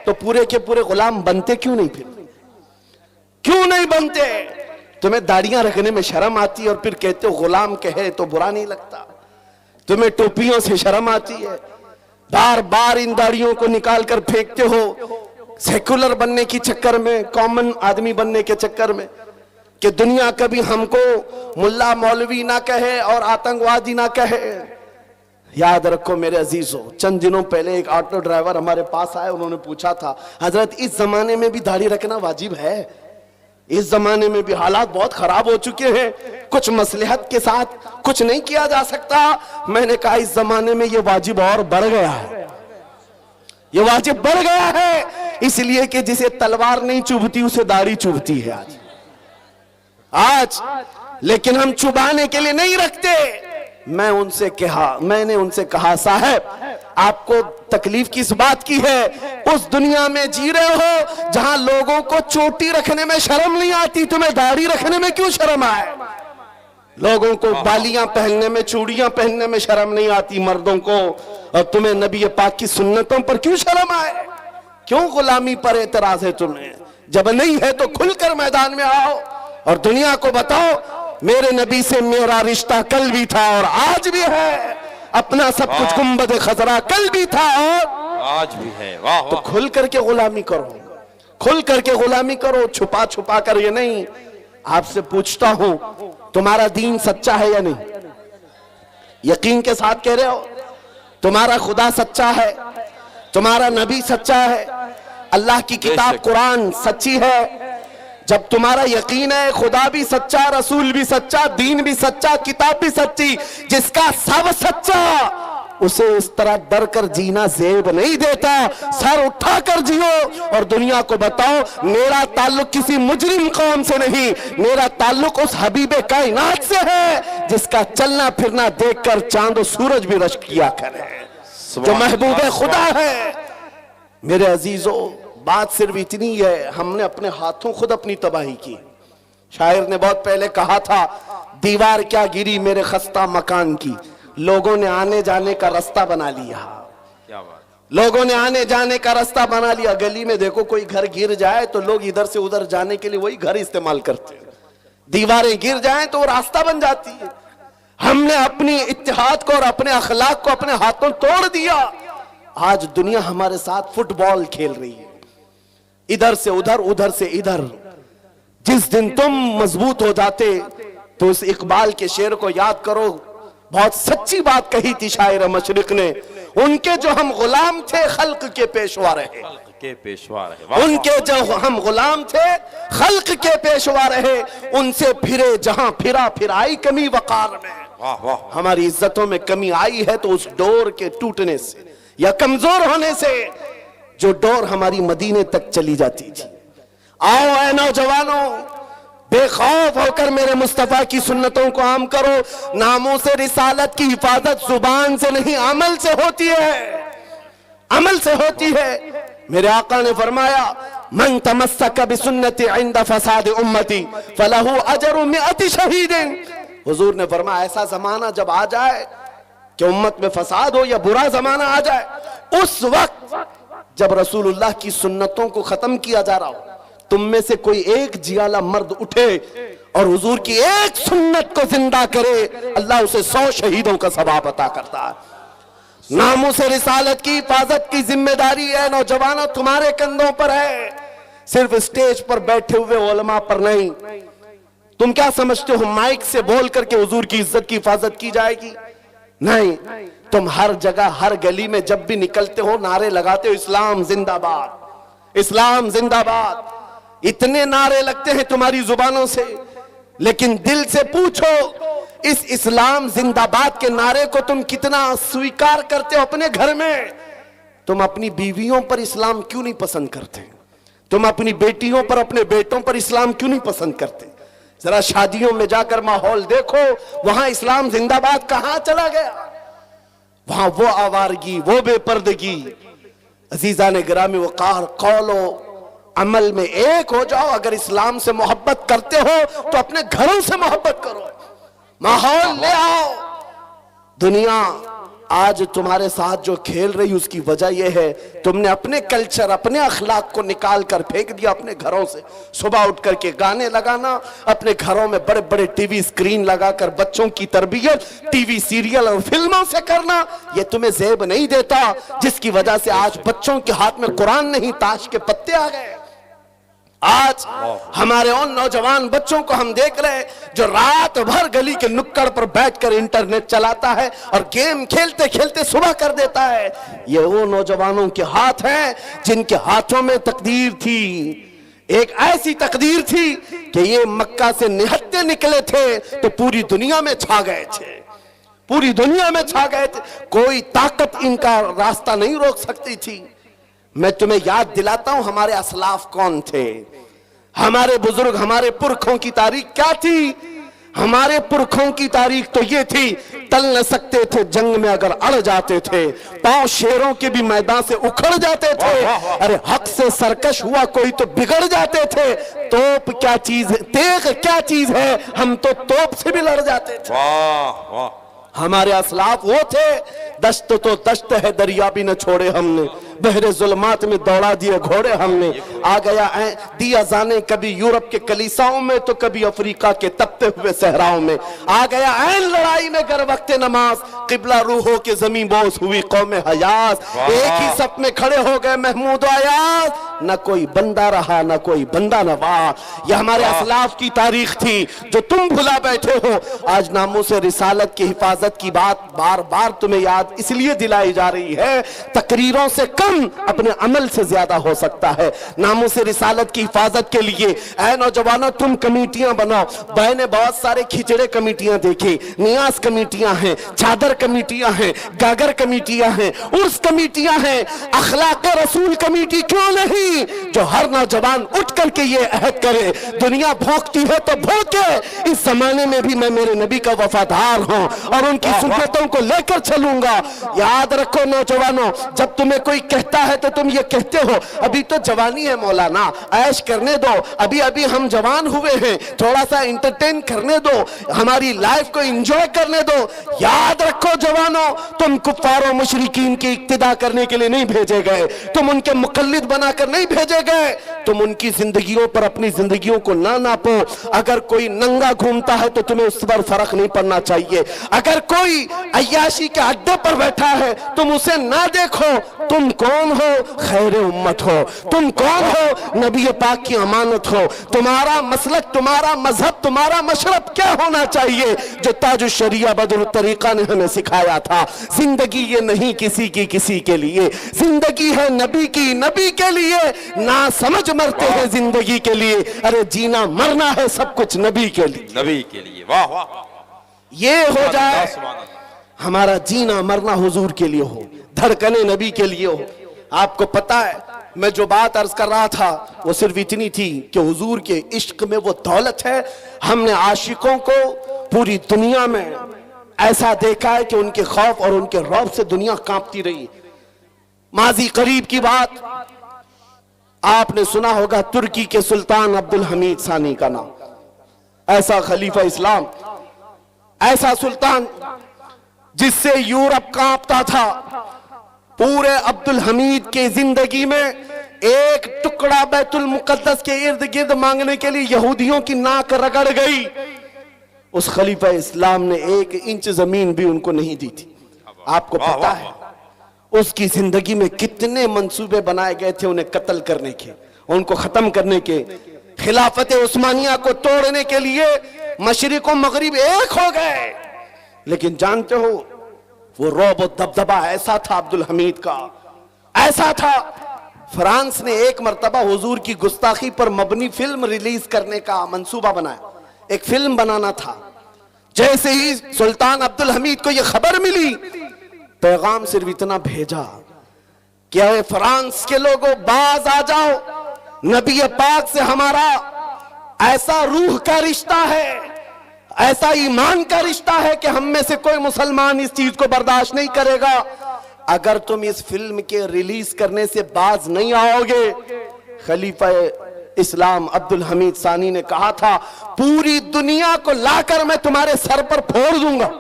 तो पूरे के पूरे गुलाम बनते क्यों नहीं? फिर क्यों नहीं बनते? तुम्हें दाढ़ियां रखने में शर्म आती है और फिर कहते हो गुलाम कहे तो बुरा नहीं लगता। तुम्हें टोपियों से शर्म आती है, बार बार इन दाढ़ियों को निकाल कर फेंकते हो सेकुलर बनने की चक्कर में, कॉमन आदमी बनने के चक्कर में, कि दुनिया कभी हमको मुल्ला मौलवी ना कहे और आतंकवादी ना कहे। याद रखो मेरे अजीजों, चंद दिनों पहले एक ऑटो ड्राइवर हमारे पास आए, उन्होंने पूछा था, हजरत इस जमाने में भी दाढ़ी रखना वाजिब है? इस जमाने में भी हालात बहुत खराब हो चुके हैं, कुछ मसलहत के साथ कुछ नहीं किया जा सकता। मैंने कहा इस जमाने में ये वाजिब और बढ़ गया है, ये वाजिब बढ़ गया है, इसलिए कि जिसे तलवार नहीं चुभती उसे दाढ़ी चुभती है आज। लेकिन हम चुभाने के लिए नहीं रखते। मैंने उनसे कहा साहब, आपको तकलीफ किस बात की है? उस दुनिया में जी रहे हो जहां लोगों को चोटी रखने में शर्म नहीं आती, तुम्हें दाढ़ी रखने में क्यों शर्म आए? लोगों को बालियां पहनने में, चूड़ियां पहनने में शर्म नहीं आती मर्दों को, और तुम्हें नबी पाक की सुन्नतों पर क्यों शर्म आए? क्यों गुलामी पर एतराज है तुम्हें? जब नहीं है तो खुलकर मैदान में आओ और दुनिया को बताओ मेरे नबी से मेरा रिश्ता कल भी था और आज भी है, अपना सब कुछ गुंबद खजरा कल भी था और आज भी है। वाह तो खुल करके गुलामी करो, खुल करके गुलामी करो, छुपा छुपा कर ये नहीं। आपसे पूछता हूं, तुम्हारा दीन सच्चा है या नहीं? यकीन के साथ कह रहे हो? तुम्हारा खुदा सच्चा है, तुम्हारा नबी सच्चा है, अल्लाह की किताब कुरान सच्ची है? जब तुम्हारा यकीन है खुदा भी सच्चा, रसूल भी सच्चा, दीन भी सच्चा, किताब भी सच्ची, जिसका सब सच्चा, उसे इस तरह डर कर जीना जेब नहीं देता। सर उठा कर जियो और दुनिया को बताओ मेरा ताल्लुक किसी मुजरिम कौम से नहीं, मेरा ताल्लुक उस हबीबे कायनात से है जिसका चलना फिरना देखकर चांद और सूरज भी रश्क किया करे, जो महबूबे खुदा है। मेरे अजीजों, बात सिर्फ इतनी है, हमने अपने हाथों खुद अपनी तबाही की। शायर ने बहुत पहले कहा था, दीवार क्या गिरी मेरे खस्ता मकान की, लोगों ने आने जाने का रास्ता बना लिया। क्या बात, लोगों ने आने जाने का रास्ता बना लिया। गली में देखो कोई घर गिर जाए तो लोग इधर से उधर जाने के लिए वही घर इस्तेमाल करते हैं, दीवारें गिर जाएं तो रास्ता बन जाती है। हमने अपनी इत्तेहाद को और अपने अखलाक को अपने हाथों तोड़ दिया। आज दुनिया हमारे साथ फुटबॉल खेल रही है, इधर से उधर, उधर से इधर। जिस दिन तुम मजबूत हो जाते तो उस इकबाल के शेर को याद करो, बहुत सच्ची बात कही थी शायर मशरिक ने, उनके जो हम गुलाम थे खल्क के पेशवा रहे, के पेशवा रहे। उनके जो हम गुलाम थे खल्क के पेशवा रहे, उनसे फिरे जहां फिरा फिर आई कमी वकार में। वाह वाह, हमारी इज्जतों में कमी आई है तो उस डोर के टूटने से या कमजोर होने से, जो डोर हमारी मदीने तक चली जाती थी। आओ ऐ नौजवानों, बेखौफ होकर मेरे मुस्तफा की सुन्नतों को आम करो। नामों से रिसालत की हिफाजत जुबान से नहीं अमल से होती है, अमल से होती है। मेरे आका ने फरमाया, मन तमस्सक बिसुन्नती इंद फसाद उम्मती फलहु अजरु मिअति शहीदिन। हुजूर ने फरमाया, ऐसा जमाना जब आ जाए कि उम्मत में फसाद हो या बुरा जमाना आ जाए, उस वक्त जब रसूलुल्लाह की सुन्नतों को खत्म किया जा रहा हो, तुम में से कोई एक जियाला मर्द उठे और हुजूर की एक सुन्नत को जिंदा करे, अल्लाह उसे 100 शहीदों का सवाब अता करता है। नामूस रिसालत की हिफाजत की जिम्मेदारी है नौजवानों तुम्हारे कंधों पर है, सिर्फ स्टेज पर बैठे हुए उलमा पर नहीं। तुम क्या समझते हो माइक से बोल करके हुजूर की इज्जत की हिफाजत की जाएगी? नहीं, तुम हर जगह हर गली में जब भी निकलते हो नारे लगाते हो, इस्लाम जिंदाबाद, इस्लाम जिंदाबाद। इतने नारे लगते हैं तुम्हारी जुबानों से, लेकिन दिल से पूछो इस इस्लाम जिंदाबाद के नारे को तुम कितना स्वीकार करते हो अपने घर में? तुम अपनी बीवियों पर इस्लाम क्यों नहीं पसंद करते? तुम अपनी बेटियों पर, अपने बेटों पर इस्लाम क्यों नहीं पसंद करते? जरा शादियों में जाकर माहौल देखो, वहां इस्लाम जिंदाबाद कहां चला गया? वहां वो आवारगी, वो बेपर्दगी। अजीजा ने गिरामी वकार, कौलो अमल में एक हो जाओ। अगर इस्लाम से मोहब्बत करते हो तो अपने घरों से मोहब्बत करो, माहौल ले आओ। दुनिया आज तुम्हारे साथ जो खेल रही उसकी वजह यह है तुमने अपने कल्चर, अपने अखलाक को निकाल कर फेंक दिया अपने घरों से। सुबह उठ करके गाने लगाना, अपने घरों में बड़े बड़े टीवी स्क्रीन लगाकर बच्चों की तरबियत टीवी सीरियल और फिल्मों से करना, यह तुम्हें ज़ेब नहीं देता, जिसकी वजह से आज बच्चों के हाथ में कुरान नहीं ताश के पत्ते आ गए। आज हमारे उन नौजवान बच्चों को हम देख रहे हैं जो रात भर गली के नुक्कड़ पर बैठकर इंटरनेट चलाता है और गेम खेलते खेलते सुबह कर देता है। ये वो नौजवानों के हाथ हैं जिनके हाथों में तकदीर थी, एक ऐसी तकदीर थी कि ये मक्का से निहत्ते निकले थे तो पूरी दुनिया में छा गए थे, पूरी दुनिया में छा गए थे। कोई ताकत इनका रास्ता नहीं रोक सकती थी। मैं तुम्हें याद दिलाता हूं हमारे असलाफ कौन थे, हमारे बुजुर्ग, हमारे पुरखों की तारीख क्या थी। हमारे पुरखों की तारीख तो ये थी, टल न सकते थे जंग में अगर अड़ जाते थे, पांव शेरों के भी मैदान से उखड़ जाते थे। अरे हक से सरकश हुआ कोई तो बिगड़ जाते थे। तोप क्या चीज है, तेग क्या चीज है, हम तो तोप से भी लड़ जाते थे। वाह वाह, हमारे असलाफ वो थे। दश्त तो दश्त है दरिया भी न छोड़े हमने, बहरे जुल्मात में दौड़ा दिए घोड़े हमने। आ गया दिया जाने कभी यूरोप के कलीसाओं में तो कभी अफ्रीका के तपते हुए सहराओं में। आ गया ऐन लड़ाई में गर वक्त नमाज, किबला रूहों के जमीन बोस हुई कौम हयास। एक ही सप में खड़े हो गए महमूद आयाज, न कोई बंदा रहा न कोई बंदा नवाज। यह हमारे असलाफ की तारीख थी जो तुम भुला बैठे हो। आज नामूस रिसालत की हिफाजत की बात बार बार तुम्हें याद इसलिए दिलाई जा रही है, तकरीरों से कम अपने अमल से ज्यादा हो सकता है। नामूस रिसालत की हिफाजत के लिए ऐ नौजवानों तुम कमेटियां बनाओ। मैंने बहुत सारे खिचड़े कमेटियां देखी, नियाज कमेटियां हैं, चादर कमेटियां हैं, गागर कमेटियां हैं, उर्स कमेटियां हैं, अखलाक रसूल कमेटी क्यों नहीं, जो हर नौजवान उठ करके ये अहद करे दुनिया भौंकती है तो भौंके, इस जमाने में भी मैं मेरे नबी का वफादार हूं और उनकी सुन्नतों को लेकर चलूंगा। याद रखो नौजवानों, जब तुम्हें कोई कहता है तो तुम ये कहते हो अभी तो जवानी है मौलाना, ऐश करने दो, अभी अभी हम जवान हुए हैं, थोड़ा सा इंटरटेन करने दो, हमारी लाइफ को एंजॉय करने दो। याद रखो जवानों, तुम कुफ्फार और मुशरिकीन की इक्तिदा करने के लिए नहीं भेजे गए, तुम उनके मुकल्लिद बनाकर नहीं भेजे गए। तुम उनकी जिंदगियों पर अपनी जिंदगियों को ना नापो। अगर कोई नंगा घूमता है तो तुम्हें उस पर फर्क नहीं पड़ना चाहिए। अगर कोई अय्याशी के अड्डे पर बैठा है तुम उसे ना देखो। तुम कौन हो? खैर उम्मत हो। तुम कौन हो? नबी पाक की अमानत हो। तुम्हारा मसलक, तुम्हारा मजहब, तुम्हारा मशरब क्या होना चाहिए, जो ताज शरिया बदर तरीका ने हमें सिखाया था। जिंदगी ये नहीं किसी की किसी के लिए, जिंदगी है नबी की नबी के लिए। ना समझ मरते हैं जिंदगी के लिए, अरे जीना मरना है सब कुछ नबी के लिए, नबी के लिए। वाह वाह, ये हो जाए हमारा जीना मरना हुजूर के लिए हो, धड़कने नबी के लिए हो। आपको पता है मैं जो बात अर्ज कर रहा था वो सिर्फ इतनी थी कि हुजूर के इश्क में वो दौलत है। हमने आशिकों को पूरी दुनिया में ऐसा देखा है कि उनके खौफ और उनके रौब से दुनिया कांपती रही। माजी करीब की बात आपने सुना होगा, तुर्की के सुल्तान अब्दुल हमीद सानी का नाम। ऐसा खलीफा इस्लाम, ऐसा सुल्तान जिससे यूरोप कांपता था, पूरे अब्दुल हमीद की जिंदगी में एक टुकड़ा बैतुल मुकद्दस के इर्द गिर्द मांगने के लिए यहूदियों की नाक रगड़ गई। उस खलीफा इस्लाम ने 1 इंच जमीन भी उनको नहीं दी थी। आपको पता है उसकी जिंदगी में कितने मंसूबे बनाए गए थे उन्हें कत्ल करने के, उनको खत्म करने के। खिलाफत उस्मानिया को तोड़ने के लिए मशरिक और मगरिब एक हो गए, लेकिन जानते हो वो रौब और दबदबा ऐसा था अब्दुल हमीद का, ऐसा था। फ्रांस ने एक मर्तबा हुजूर की गुस्ताखी पर मबनी फिल्म रिलीज करने का मंसूबा बनाया, एक फिल्म बनाना था। जैसे ही सुल्तान अब्दुल हमीद को यह खबर मिली, पैगाम सिर्फ इतना भेजा कि अरे फ्रांस के लोगों बाज आ जाओ, नबी पाक से हमारा ऐसा रूह का रिश्ता है, ऐसा ईमान का रिश्ता है कि हम में से कोई मुसलमान इस चीज को बर्दाश्त नहीं करेगा। अगर तुम इस फिल्म के रिलीज करने से बाज नहीं आओगे, खलीफा इस्लाम अब्दुल हमीद सानी ने कहा था, पूरी दुनिया को लाकर मैं तुम्हारे सर पर फोड़ दूंगा।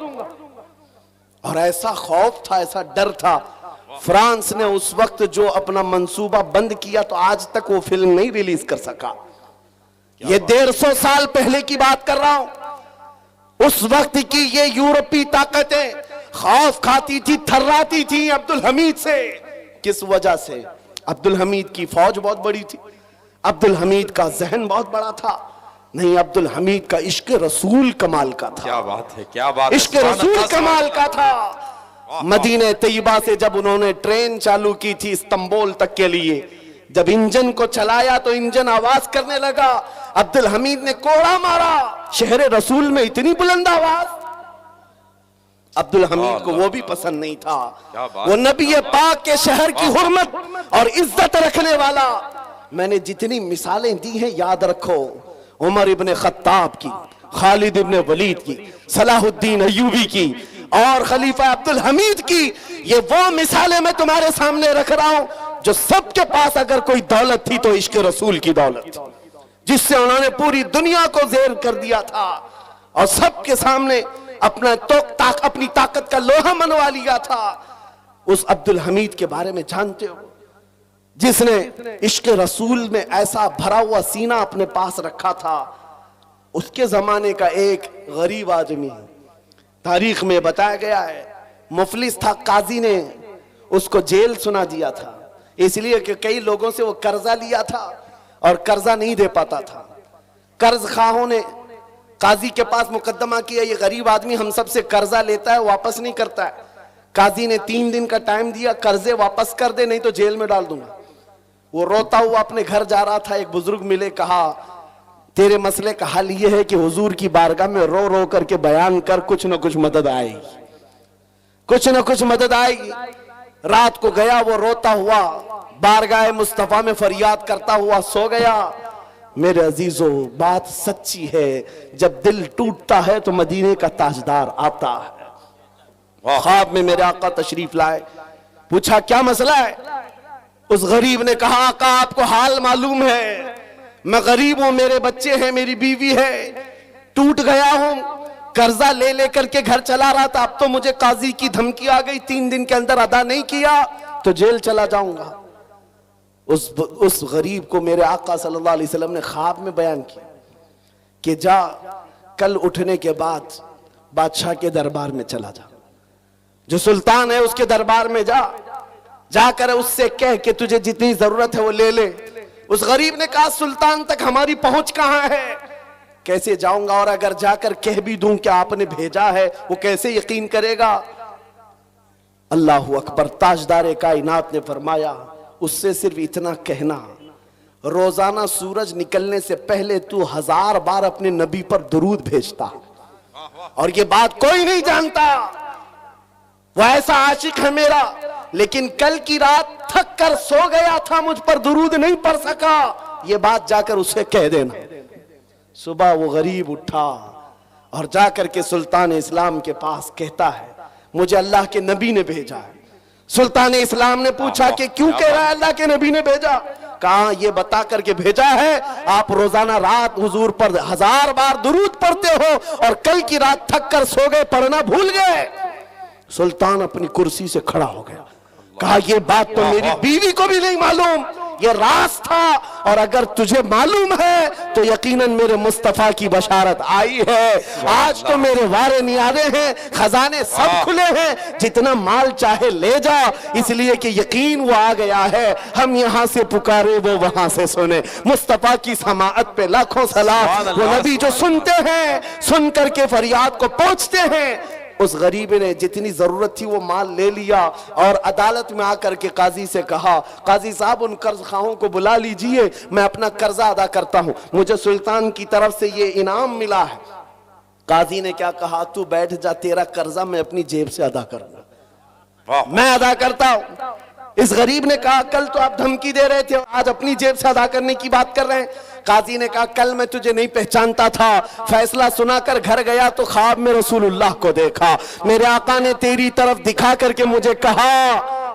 और ऐसा खौफ था, ऐसा डर था। फ्रांस ने उस वक्त जो अपना मंसूबा बंद किया, तो आज तक वो फिल्म नहीं रिलीज कर सका। ये 150 साल पहले की बात कर रहा हूं। उस वक्त की ये यूरोपीय ताकतें खौफ खाती थी, थर्राती थी अब्दुल हमीद से। किस वजह से? अब्दुल हमीद की फौज बहुत बड़ी थी, अब्दुल हमीद का जहन बहुत बड़ा था। नहीं, अब्दुल हमीद का इश्क रसूल कमाल का था। क्या बात है, क्या बात है, इश्क रसूल कमाल का था। मदीने तैयबा से जब उन्होंने ट्रेन चालू की थी इस्तांबुल तक के लिए, जब इंजन को चलाया तो इंजन आवाज करने लगा, अब्दुल हमीद ने कोड़ा मारा। शहर रसूल में इतनी बुलंद आवाज अब्दुल हमीद को वो भी पसंद नहीं था। वो नबी पाक के शहर की हुर्मत और इज्जत रखने वाला। मैंने जितनी मिसालें दी हैं याद रखो, उमर इब्ने खत्ताब की, खालिद इब्ने वलीद की, सलाहुद्दीन अय्यूबी की और खलीफा अब्दुल हमीद की, ये वो मिसालें मैं तुम्हारे सामने रख रहा हूं जो सबके पास अगर कोई दौलत थी तो इश्क रसूल की दौलत थी, जिससे उन्होंने पूरी दुनिया को ज़ेर कर दिया था और सबके सामने अपनी ताकत का लोहा मनवा लिया था। उस अब्दुल हमीद के बारे में जानते हो, जिसने इश्क रसूल में ऐसा भरा हुआ सीना अपने पास रखा था। उसके जमाने का एक गरीब आदमी, तारीख में बताया गया है, मुफलिस था, काजी ने उसको जेल सुना दिया था, इसलिए कि कई लोगों से वो कर्जा लिया था और कर्जा नहीं दे पाता था। कर्ज खाहों ने काजी के पास मुकदमा किया, ये गरीब आदमी हम सबसे कर्जा लेता है, वापस नहीं करता है। काजी ने 3 दिन का टाइम दिया, कर्जे वापस कर दे नहीं तो जेल में डाल दूंगा। वो रोता हुआ अपने घर जा रहा था, एक बुजुर्ग मिले, कहा तेरे मसले का हल ये है कि हुजूर की बारगाह में रो रो करके बयान कर, कुछ न कुछ मदद आएगी, कुछ न कुछ मदद आएगी। रात को गया वो रोता हुआ, बारगाह मुस्तफा में फरियाद करता हुआ सो गया। मेरे अजीजों, बात सच्ची है, जब दिल टूटता है तो मदीने का ताजदार आता है। ख्वाब में मेरे आका तशरीफ लाए, पूछा क्या मसला है? उस गरीब ने कहा, आका आपको हाल मालूम है, मैं गरीब हूं, मेरे बच्चे हैं, मेरी बीवी है, टूट गया हूं, कर्जा ले लेकर के घर चला रहा था, अब तो मुझे काजी की धमकी आ गई, 3 दिन के अंदर अदा नहीं किया तो जेल चला जाऊंगा। उस गरीब को मेरे आका सल्लल्लाहु अलैहि वसल्लम ने ख्वाब में बयान किया कि जा, कल उठने के बाद बादशाह के दरबार में चला जा, जो सुल्तान है उसके दरबार में जाकर उससे कह कि तुझे जितनी जरूरत है वो ले ले। उस गरीब ने कहा, सुल्तान तक हमारी पहुंच कहां है, कैसे जाऊंगा, और अगर जाकर कह भी दूं कि आपने भेजा है वो कैसे यकीन करेगा। अल्लाहु अकबर। ताजदार कायनात ने फरमाया, उससे सिर्फ इतना कहना, रोजाना सूरज निकलने से पहले तू 1000 बार अपने नबी पर दुरूद भेजता, और ये बात कोई नहीं जानता, वो ऐसा आशिक है मेरा, लेकिन कल की रात थक कर सो गया था, मुझ पर दुरूद नहीं पढ़ सका, ये बात जाकर उसे कह देना। सुबह वो गरीब उठा और जाकर के सुल्तान इस्लाम के पास कहता है, मुझे अल्लाह के नबी ने भेजा है। सुल्तान इस्लाम ने पूछा कि क्यों कह रहा है अल्लाह के नबी ने भेजा? कहा, ये बता करके भेजा है, आप रोजाना रात हुजूर पर 1000 बार दुरूद पढ़ते हो और कल की रात थक कर सो गए, पढ़ना भूल गए। सुल्तान अपनी कुर्सी से खड़ा हो गया, कहा ये बात तो मेरी बीवी को भी नहीं मालूम, ये राज था, और अगर तुझे मालूम है तो यकीनन मेरे मुस्तफा की बशारत आई है। आज तो मेरे वारे नियारे हैं, खजाने सब खुले हैं, जितना माल चाहे ले जा, इसलिए कि यकीन वो आ गया है, हम यहाँ से पुकारे वो वहां से सुने। मुस्तफा की समाअत पे लाखों सलाम। वो नबी जो सुनते हैं, सुन करके फरियाद को पहुंचते हैं। उस गरीब ने जितनी जरूरत थी वो माल ले लिया और अदालत में आकर के काजी से कहा, काजी साहब उन कर्ज खाहों को बुला लीजिए, मैं अपना कर्जा अदा करता हूं, मुझे सुल्तान की तरफ से ये इनाम मिला है। काजी ने क्या कहा, तू बैठ जा, तेरा कर्जा मैं अपनी जेब से अदा करूंगा, मैं अदा करता हूं। इस गरीब ने कहा, कल तो आप धमकी दे रहे थे, आज अपनी जेब से अदा करने की बात कर रहे हैं। काजी ने कहा, कल मैं तुझे नहीं पहचानता था, फैसला सुनाकर घर गया तो ख्वाब में रसूलुल्लाह को देखा, मेरे आका ने तेरी तरफ दिखा करके मुझे कहा,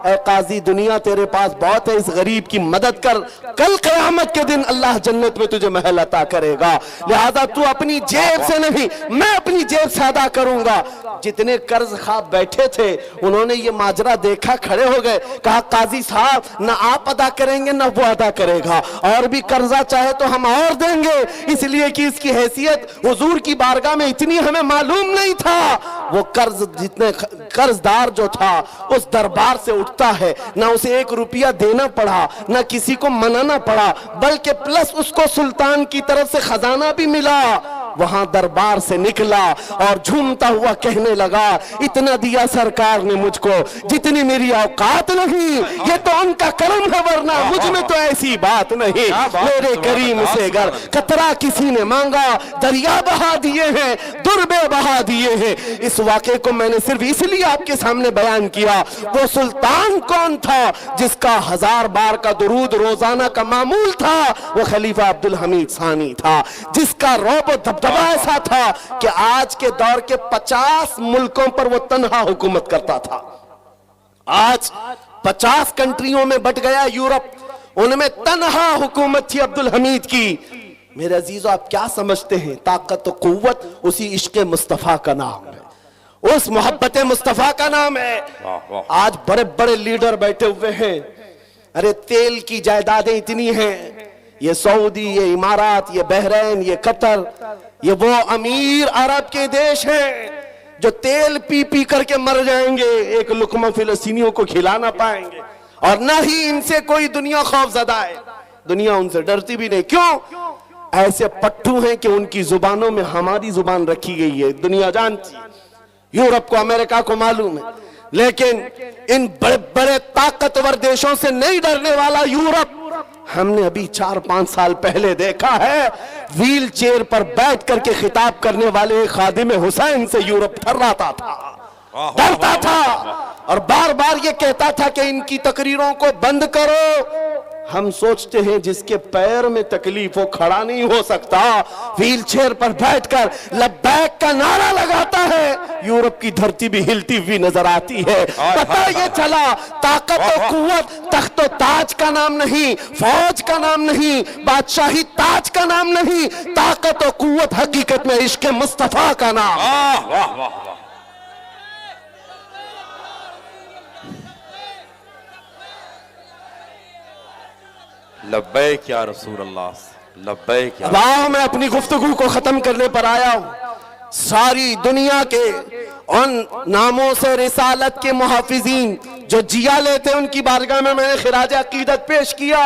ऐ काजी दुनिया तेरे पास बहुत है, इस गरीब की मदद कर, कल क़यामत के दिन अल्लाह जन्नत में तुझे महल अता करेगा, लिहाजा तू अपनी जेब से नहीं, मैं अपनी जेब से अदा करूंगा। जितने कर्ज खा बैठे थे उन्होंने ये माजरा देखा, खड़े हो गए, कहा काजी साहब ना आप अदा करेंगे ना वो अदा करेगा, और भी कर्जा चाहे तो हम और देंगे, इसलिए कि इसकी हैसियत हुजूर की बारगाह में इतनी हमें मालूम नहीं था। वो कर्ज जितने कर्जदार जो था उस दरबार से उठता है, ना उसे 1 रुपया देना पड़ा, ना किसी को मनाना पड़ा, बल्कि प्लस उसको सुल्तान की तरफ से खजाना भी मिला। वहां दरबार से निकला और झूमता हुआ कहने लगा, इतना दिया सरकार ने मुझको जितनी मेरी औकात नहीं, ये तो उनका करम है, वरना मुझ में तो ऐसी बात नहीं। मेरे करीम से अगर कतरा किसी ने मांगा, दरिया बहा दिए हैं, दुर्बे बहा दिए हैं। इस वाक़े को मैंने सिर्फ इसलिए आपके सामने बयान किया। वो सुल्तान कौन था जिसका 1000 बार का दुरूद रोजाना का मामूल था? वो खलीफा अब्दुल हमीद सानी था, जिसका रौब दबदबा ऐसा था कि आज के दौर के 50 मुल्कों पर वो तन्हा हुकूमत करता था। आज 50 कंट्रियों में बट गया यूरोप, उनमें तन्हा हुकूमत थी अब्दुल हमीद की। मेरे अजीजों, आप क्या समझते हैं? ताकत और कुव्वत उसी इश्क मुस्तफा का नाम है, उस मोहब्बत मुस्तफा का नाम है। आज बड़े बड़े लीडर बैठे हुए हैं, अरे तेल की जायदादें इतनी हैं, ये सऊदी, ये इमारात, ये बहरीन, ये कतर, ये वो अमीर अरब के देश हैं जो तेल पी पी करके मर जाएंगे, एक लुकमा फिलिस्तीनियों को खिला ना पाएंगे, और ना ही इनसे कोई दुनिया खौफजदा है, दुनिया उनसे डरती भी नहीं। क्यों? ऐसे पट्टू हैं कि उनकी जुबानों में हमारी जुबान रखी गई है, दुनिया जानती है, यूरोप को, अमेरिका को मालूम है, लेकिन इन बड़े बड़े ताकतवर देशों से नहीं डरने वाला यूरोप हमने अभी 4-5 साल पहले देखा है। व्हील चेयर पर बैठ करके खिताब करने वाले खादिम हुसैन से यूरोप थर्राता था, डरता था, और बार बार ये कहता था कि इनकी तकरीरों को बंद करो। हम सोचते हैं जिसके पैर में तकलीफ हो, खड़ा नहीं हो सकता, व्हील चेयर पर बैठकर लब्बैक का नारा लगाता है, यूरोप की धरती भी हिलती हुई नजर आती है। पता ये चला, ताकत और कुव्वत तख्त और ताज का नाम नहीं, फौज का नाम नहीं, बादशाही ताज का नाम नहीं, ताकत और कुव्वत हकीकत में इश्क मुस्तफा का नाम। वाह वाह वाह, लब्बैक या रसूल अल्लाह, लब्बैक या। वाह, मैं अपनी गुफ्तगू को खत्म करने पर आया हूं। सारी दुनिया के उन नामों से रिसालत के मुहाफिजीन जो जिया लेते, उनकी बारगाह में मैंने खिराज अकीदत पेश किया,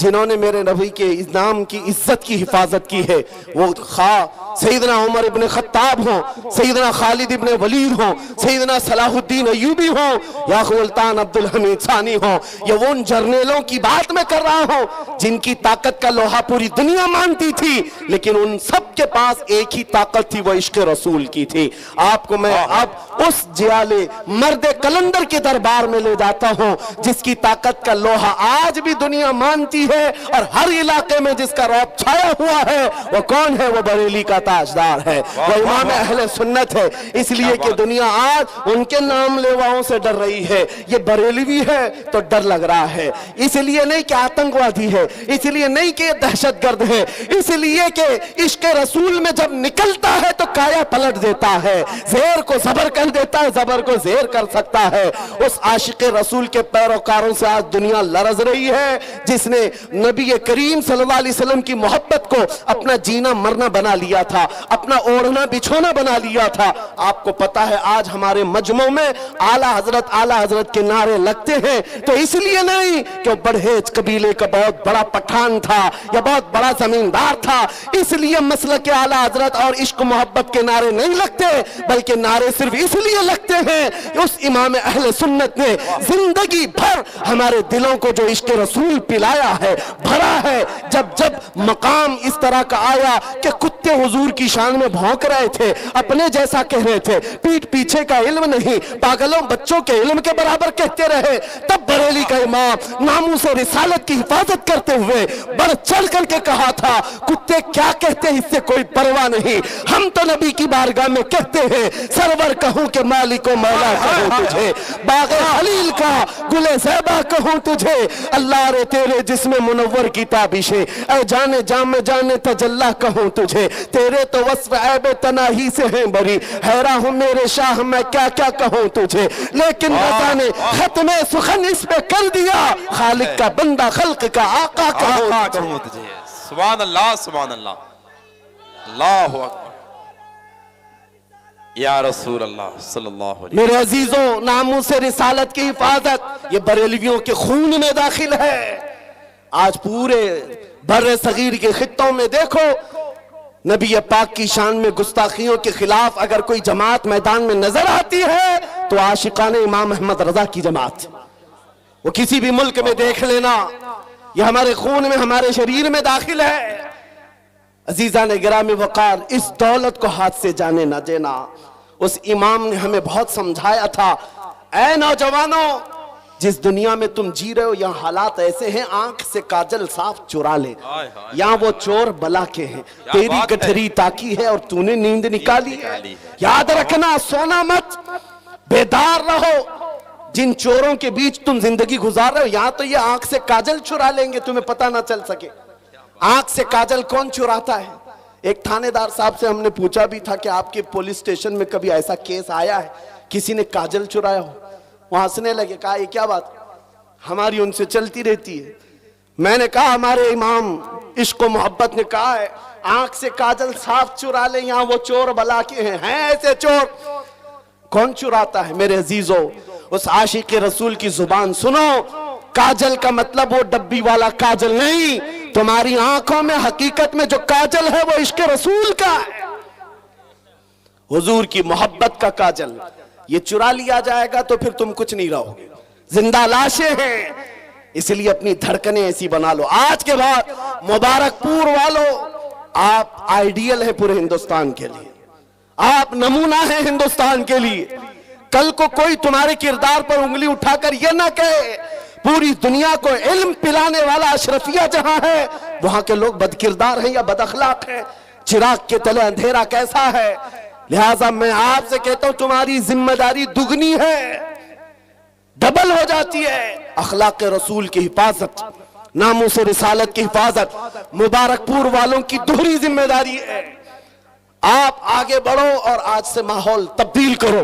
जिन्होंने मेरे नबी के इस नाम की इज्जत की हिफाजत की है। वो खा सैयदना उमर इब्न खत्ताब हो, सैयदना खालिद इब्न वलीद हो, सैयदना सलाहुद्दीन अय्यूबी हो, या सुल्तान अब्दुल हमीद सानी हो, या वो उन जर्नेलों की बात मैं कर रहा हूं जिनकी ताकत का लोहा पूरी दुनिया मानती थी, लेकिन उन सब के पास एक ही ताकत थी, वो इश्क रसूल की थी। आपको मैं अब उस जियाले मर्द कलंदर के दरबार में ले जाता हूं जिसकी ताकत का लोहा आज भी दुनिया मानती गई है और हर इलाके में जिसका रौब छाया हुआ है वो कौन है? वो बरेली का ताजदार है, वो इमाम अहले सुन्नत है। इसलिए कि दुनिया आज उनके नाम लेवाओं से डर रही है। ये बरेलवी है तो डर लग रहा है, इसलिए नहीं कि आतंकवादी है, इसलिए नहीं कि दहशतगर्द है, इसलिए कि इश्क रसूल में जब निकलता है तो काया पलट देता है, ज़ेर को ज़बर कर देता है, ज़बर को ज़ेर कर सकता है। उस आशिक रसूल के पैरोकारों से आज दुनिया लरज रही है, जिसने नबी करीम सल्लल्लाहु अलैहि वसल्लम की मोहब्बत को अपना जीना मरना बना लिया था, अपना ओढ़ना बिछोना बना लिया था। आपको पता है आज हमारे मजमों में आला हजरत के नारे लगते हैं, तो इसलिए नहीं कि वो बड़हेज कबीले का बहुत बड़ा पठान था या बहुत बड़ा जमींदार था, इसलिए मसलक के आला हजरत और इश्क मोहब्बत के नारे नहीं लगते, बल्कि नारे सिर्फ इसलिए लगते हैं कि उस इमाम अहले सुन्नत ने जिंदगी भर हमारे दिलों को जो इश्क रसूल पिलाया है, भरा है। जब जब मकाम इस तरह का आया कि कुत्ते हुजूर की शान में भौंक रहे थे, अपने जैसा कह रहे थे, पीठ पीछे का इल्म नहीं, पागलों बच्चों के इल्म के बराबर कहते रहे, तब बरेली का इमाम नामूस और रिसालत की हिफाजत करते हुए बढ़ चढ़ करके कहा था, कुत्ते क्या कहते हैं इससे कोई परवाह नहीं, हम तो नबी की बारगाह में कहते हैं सरवर कहूं कि मालिको मौला कहूं तुझे, बाग़े खलील का गुले ज़ैबा कहूं तुझे, अल्लाह रे तेरे जिस्म मुनव्वर की ताबिशे, ऐ जाने जाम जाने तजल्ला कहूं तुझे, तेरे तो वस्फ ऐबे तनाही से हैं बरी, हैरा हूं मेरे शाह मैं क्या क्या कहूं तुझे, लेकिन रज़ा ने खत्मे सुखन इस पे कर दिया, खालिक का बंदा खल्क का आका कहूं तुझे। सुभान अल्लाह, सुभान अल्लाह, अल्लाहु अकबर, या रसूल अल्लाह सल्लल्लाहु अलैहि। मेरे अजीजों, नामूस रिसालत की हिफाजत ये बरेलवियों के खून में दाखिल है। आज पूरे बर्रे सगीर के खित्तों में देखो, नबी पाक की शान में गुस्ताखियों के खिलाफ अगर कोई जमात मैदान में नजर आती है तो आशिकाने इमाम अहमद रजा की जमात, वो किसी भी मुल्क में देख लेना, ये हमारे खून में हमारे शरीर में दाखिल है। अजीजा ने गिरामी वकार, इस दौलत को हाथ से जाने ना देना। उस इमाम ने हमें बहुत समझाया था, ऐ नौजवानों, जिस दुनिया में तुम जी रहे हो यहाँ हालात ऐसे हैं, आंख से काजल साफ चुरा ले, यहाँ वो चोर बला के हैं, तेरी गठरी ताकी है और तूने नींद निकाली है। याद रखना, सोना मत, बेदार रहो। जिन चोरों के बीच तुम जिंदगी गुजार रहे हो, यहाँ तो ये आंख से काजल चुरा लेंगे, तुम्हें पता ना चल सके। आंख से काजल कौन चुराता है? एक थानेदार साहब से हमने पूछा भी था कि आपके पुलिस स्टेशन में कभी ऐसा केस आया है किसी ने काजल चुराया हो? वो हंसने लगे, कहा ये क्या बात, हमारी उनसे चलती रहती है। मैंने कहा हमारे इमाम इश्क मोहब्बत ने कहा है, आंख से काजल साफ चुरा ले, यहाँ वो चोर बला के हैं ऐसे चोर। कौन चुराता है? मेरे अजीजों, उस आशिक रसूल की जुबान सुनो। काजल का मतलब वो डब्बी वाला काजल नहीं, तुम्हारी आंखों में हकीकत में जो काजल है वो इश्क रसूल का है, हुजूर की मोहब्बत का काजल। ये चुरा लिया जाएगा तो फिर तुम कुछ नहीं रहोगे, जिंदा लाशें हैं। इसलिए अपनी धड़कनें ऐसी बना लो। आज के बाद मुबारकपुर वालों, आप आइडियल है पूरे हिंदुस्तान के लिए, आप नमूना है हिंदुस्तान के लिए। कल को कोई तुम्हारे किरदार पर उंगली उठाकर यह ना कहे पूरी दुनिया को इल्म पिलाने वाला अशरफिया जहां है वहां के लोग बदकिरदार हैं या बदअखलाक हैं। चिराग के तले अंधेरा कैसा है? लिहाजा मैं आपसे कहता हूं तुम्हारी जिम्मेदारी दुगनी है, डबल हो जाती है। अखलाक रसूल की हिफाजत, नामूस रिसालत की हिफाजत मुबारकपुर वालों की दोहरी जिम्मेदारी है। आप आगे बढ़ो और आज से माहौल तब्दील करो।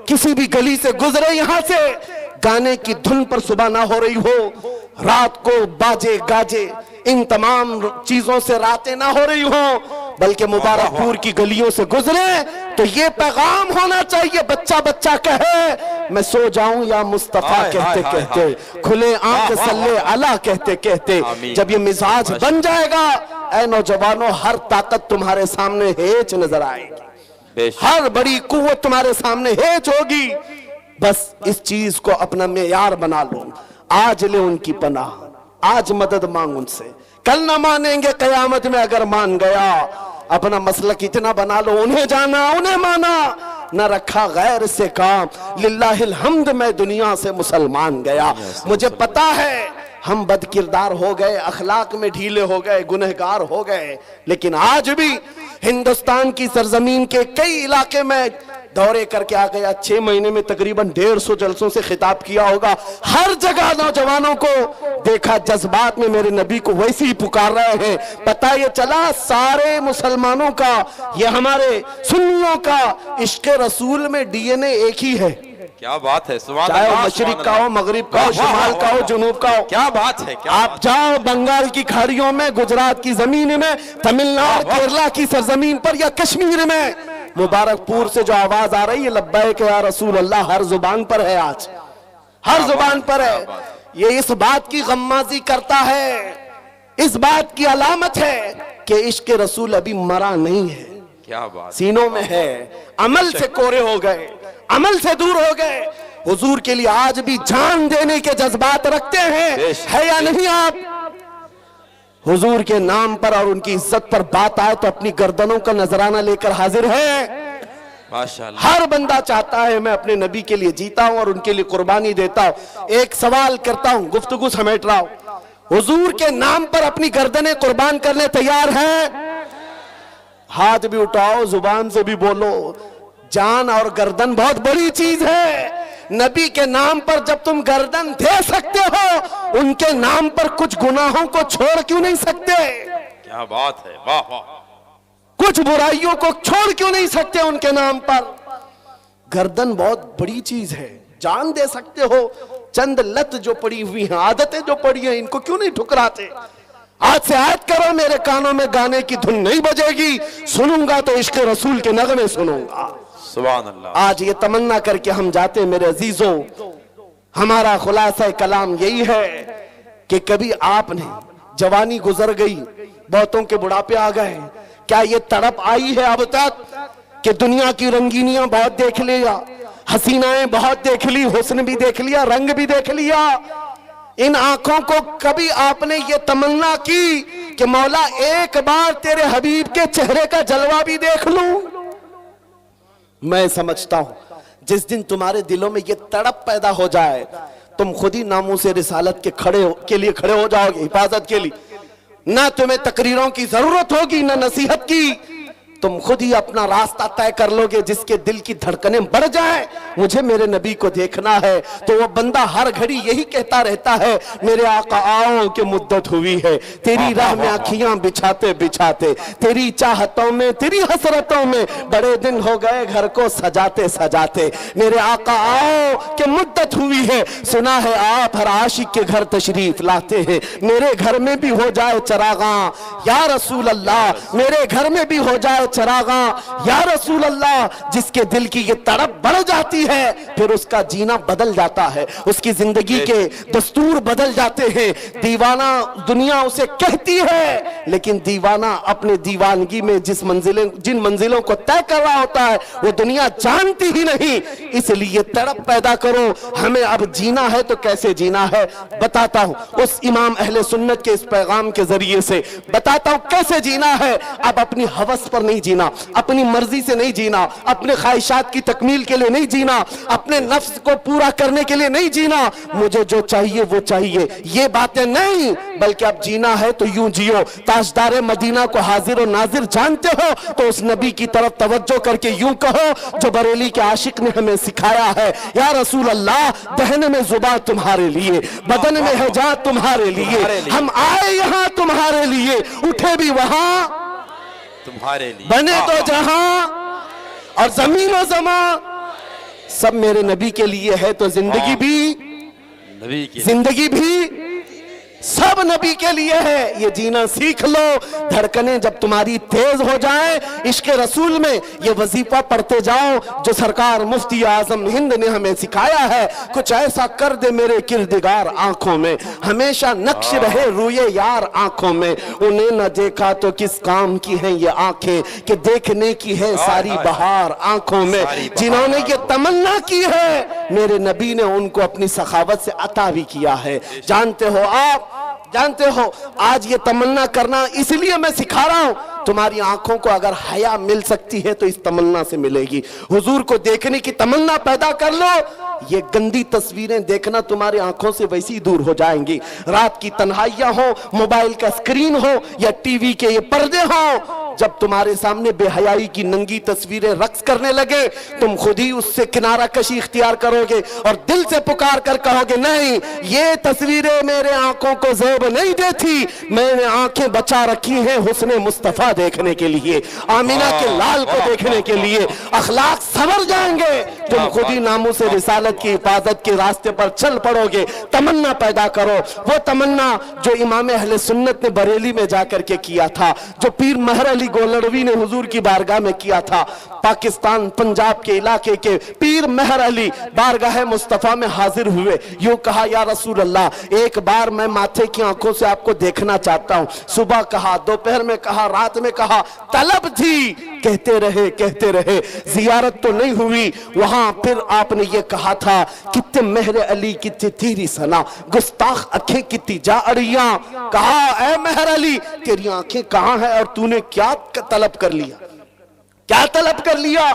किसी भी गली से गुजरे, यहां से गाने की धुन पर सुबह ना हो रही हो, रात को बाजे गाजे, इन तमाम चीजों से रातें ना हो रही हो, बल्कि मुबारकपुर की गलियों से गुजरे तो ये पैगाम होना चाहिए, बच्चा बच्चा कहे मैं सो जाऊं या मुस्तफा कहते कहते, खुले आंख सल्ले अला कहते कहते। जब ये मिजाज बन जाएगा, ऐ नौजवानों, हर ताकत तुम्हारे सामने हेच नजर आएगी, हर बड़ी कुव्वत तुम्हारे सामने हेच होगी। बस इस चीज को अपना मेयार बना लो। आज ले उनकी पनाह, आज मदद मांग उनसे, कल ना मानेंगे कयामत में अगर मान गया। अपना मसलक इतना बना लो, उन्हें जाना उन्हें माना, न रखा गैर से काम, लिल्लाहिल हम्द मैं दुनिया से मुसलमान गया। मुझे पता है हम बदकिरदार हो गए, अखलाक में ढीले हो गए, गुनहगार हो गए। लेकिन आज भी हिंदुस्तान की सरजमीन के कई इलाके में दौरे करके आ गया। 6 महीने में तकरीबन 150 जलसों से खिताब किया होगा। हर जगह नौजवानों को देखा जज्बात में मेरे नबी को वैसे ही पुकार रहे हैं। पता ये चला सारे मुसलमानों का, ये हमारे सुन्नियों का इश्क रसूल में डीएनए एक ही है। क्या बात है, सुभान चाहे अल्लाह, मशरिक सुभान का हो, अल्लाह। मगरिब का हो, वाह, वाह, शुमाल वाह, का हो, वाह। जुनूब का हो। क्या बात है, क्या आप जाओ बंगाल की खाड़ियों में, गुजरात की जमीन में, तमिलनाडु वाह, वाह। केरला की सरजमीन पर या कश्मीर में मुबारकपुर से जो आवाज आ रही है लब्बैक या रसूल अल्लाह, हर जुबान पर है। आज हर जुबान पर है। ये इस बात की गम्माजी करता है, इस बात की अलामत है कि इश्क रसूल अभी मरा नहीं है, क्या बात, सीनों में है। अमल से कोरे हो गए, अमल से दूर हो गए। हुजूर के लिए आज भी जान देने के जज्बात रखते हैं, है या नहीं आप? हुजूर के नाम पर और उनकी इज्जत पर बात आए तो अपनी गर्दनों का नजराना लेकर हाजिर है। माशाअल्लाह। हर बंदा चाहता है मैं अपने नबी के लिए जीता हूं और उनके लिए कुर्बानी देता हूं। एक सवाल करता हूं, गुफ्तगू समेट रहा हूं, हुजूर के नाम पर अपनी गर्दनें कुर्बान करने तैयार हैं? हाथ भी उठाओ, जुबान से भी बोलो। जान और गर्दन बहुत बड़ी चीज है। नबी के नाम पर जब तुम गर्दन दे सकते हो, उनके नाम पर कुछ गुनाहों को छोड़ क्यों नहीं सकते? क्या बात है, वाह वाह। कुछ बुराइयों को छोड़ क्यों नहीं सकते उनके नाम पर? गर्दन बहुत बड़ी चीज है, जान दे सकते हो। चंद लत जो पड़ी हुई हैं, आदतें जो पड़ी हैं, इनको क्यों नहीं ठुकराते? आज से आयत करो, मेरे कानों में गाने की धुन नहीं बजेगी, सुनूंगा तो इश्क रसूल के नगमे सुनूंगा। सुभान अल्लाह। आज ये तमन्ना करके हम जाते मेरे अजीजों, हमारा खुलासा कलाम यही है कि कभी आपने, जवानी गुजर गई, बहुतों के बुढ़ापे आ गए, क्या ये तड़प आई है अब तक कि दुनिया की रंगीनियां बहुत देख लिया, हसीनाएं बहुत देख ली, हुस्न भी देख लिया, रंग भी देख लिया? इन आंखों को कभी आपने ये तमन्ना की कि मौला एक बार तेरे हबीब के चेहरे का जलवा भी देख लूं? मैं समझता हूं जिस दिन तुम्हारे दिलों में ये तड़प पैदा हो जाए, तुम खुद ही नामूसे रिसालत के लिए खड़े हो जाओगे, हिफाजत के लिए। ना तुम्हें तकरीरों की जरूरत होगी, ना नसीहत की। तुम खुद ही अपना रास्ता तय कर लोगे। जिसके दिल की धड़कनें बढ़ जाए, मुझे मेरे नबी को देखना है, तो वो बंदा हर घड़ी यही कहता रहता है, मेरे आका आओ कि मुद्दत हुई है तेरी राह में आँखियां बिछाते बिछाते, तेरी चाहतों में, तेरी हसरतों में बड़े दिन हो गए घर को सजाते सजाते। मेरे आका आओ कि मुद्दत हुई है, सुना है आप हर आशिक के घर तशरीफ लाते हैं, मेरे घर में भी हो जाए चरागा या रसूल अल्लाह, मेरे घर में भी हो जाए चरागा या रसूल अल्लाह। जिसके दिल की ये तड़प बढ़ जाती है, फिर उसका जीना बदल जाता है, उसकी जिंदगी के दस्तूर बदल जाते हैं। दीवाना दुनिया उसे कहती है, लेकिन दीवाना अपने दीवानगी में जिन मंजिलों को तय कर रहा होता है, वो दुनिया जानती ही नहीं। इसलिए तड़प पैदा करो। हमें अब जीना है तो कैसे जीना है बताता हूं, उस इमाम अहले सुन्नत के इस पैगाम के जरिए से बताता हूं कैसे जीना है। अब अपनी हवस पर नहीं जीना, अपनी मर्जी से नहीं जीना, अपने ख्वाहिशात की तकमील के लिए नहीं जीना, अपने नफ्स को पूरा करने के लिए नहीं जीना, मुझे जो चाहिए वो चाहिए, ये बातें नहीं। बल्कि अब जीना है तो यूं जियो। ताजदार मदीना को हाजिर और नाजिर जानते हो तो उस नबी की तरफ तवज्जो करके यूं कहो जो बरेली के आशिक ने हमें सिखाया है, या रसूल अल्लाह, दहन में जुबान तुम्हारे लिए, बदन में है जान तुम्हारे लिए, हम आए यहाँ तुम्हारे लिए, उठे भी वहां तुम्हारे लिए, बने तो जहां और जमीन और जमा सब मेरे नबी के लिए है। तो जिंदगी भी, नबी की जिंदगी भी सब नबी के लिए है। ये जीना सीख लो। धड़कनें जब तुम्हारी तेज हो जाए, इश्क रसूल में ये वजीफा पढ़ते जाओ जो सरकार मुफ्ती आजम हिंद ने हमें सिखाया है। कुछ ऐसा कर दे मेरे किरदगार आंखों में, हमेशा नक्श रहे रूए यार आंखों में। उन्हें न देखा तो किस काम की हैं ये आंखें कि देखने की है सारी बहार आंखों में। जिन्होंने ये तमन्ना की है, मेरे नबी ने उनको अपनी सखावत से अता भी किया है। जानते हो आप, जानते हो आज ये तमन्ना करना इसलिए मैं सिखा रहा हूं, तुम्हारी आंखों को अगर हया मिल सकती है तो इस तमन्ना से मिलेगी। हुजूर को देखने की तमन्ना पैदा कर लो, ये गंदी तस्वीरें देखना तुम्हारी आंखों से वैसी दूर हो जाएंगी। रात की तन्हाइयां हो, मोबाइल का स्क्रीन हो या टीवी के ये पर्दे हो, जब तुम्हारे सामने बेहयाई की नंगी तस्वीरें रक्स करने लगे, तुम खुद ही उससे किनारा कशी इख्तियार करोगे और दिल से पुकार कर कहोगे, नहीं, ये तस्वीरें मेरे आंखों को ज़ेब नहीं देती, मैंने आंखें बचा रखी हैं हुस्ने मुस्तफा देखने के लिए, आमीना के लाल को देखने के लिए। अखलाक संवर जाएंगे, तुम खुद ही नामों से रिसालत की हिफाजत के रास्ते पर चल पड़ोगे। तमन्ना पैदा करो, वो तमन्ना जो इमाम अहले सुन्नत ने बरेली में जाकर के किया था, जो पीर महर अली गोलड़वी ने हुजूर की बारगाह में किया था। पाकिस्तान पंजाब के इलाके के पीर महर अली बारगाह मुस्तफा में हाजिर हुए, यूं कहा, या रसूल अल्लाह, एक बार मैं माथे की आंखों से आपको देखना चाहता हूं। सुबह कहा, दोपहर में कहा, रात में कहा, तलब थी, कहते रहे, जियारत तो नहीं हुई। वहां फिर आपने ये कहा था, कितने महर अली कितने तेरी सना, गुस्ताख आंखें कितनी जा अड़ियां। कहा, ऐ महर अली, तेरी आंखें कहां है और तूने क्या तलब कर लिया, क्या तलब कर लिया?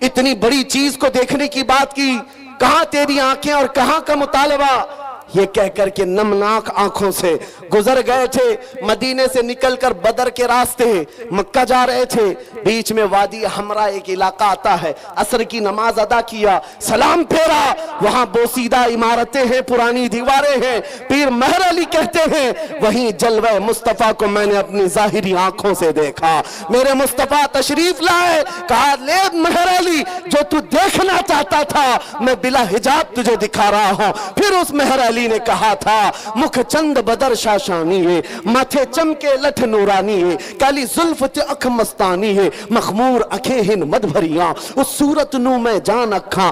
इतनी बड़ी चीज को देखने की बात की, कहां तेरी आंखें और कहां का मुतालबा? ये कहकर के नमनाक आंखों से गुजर गए थे। मदीने से निकलकर बदर के रास्ते मक्का जा रहे थे, बीच में वादी हमरा एक इलाका आता है। असर की नमाज अदा किया, सलाम फेरा, वहां बोसीदा इमारतें हैं, पुरानी दीवारें हैं। पीर महर अली कहते हैं, वहीं जलवा मुस्तफा को मैंने अपनी जाहिरी आंखों से देखा। मेरे मुस्तफा तशरीफ लाए, कहा, ले महर अली, जो तू देखना चाहता था मैं बिला हिजाब तुझे दिखा रहा हूं। फिर उस महर अली ने कहा था, मुख चंद बदर शाशानी है, माथे चमके लठ नूरानी है, काली जुल्फ ते अख मस्तानी है, मखमूर अखे हिन मद भरिया, उस सूरत नू मैं जान अखा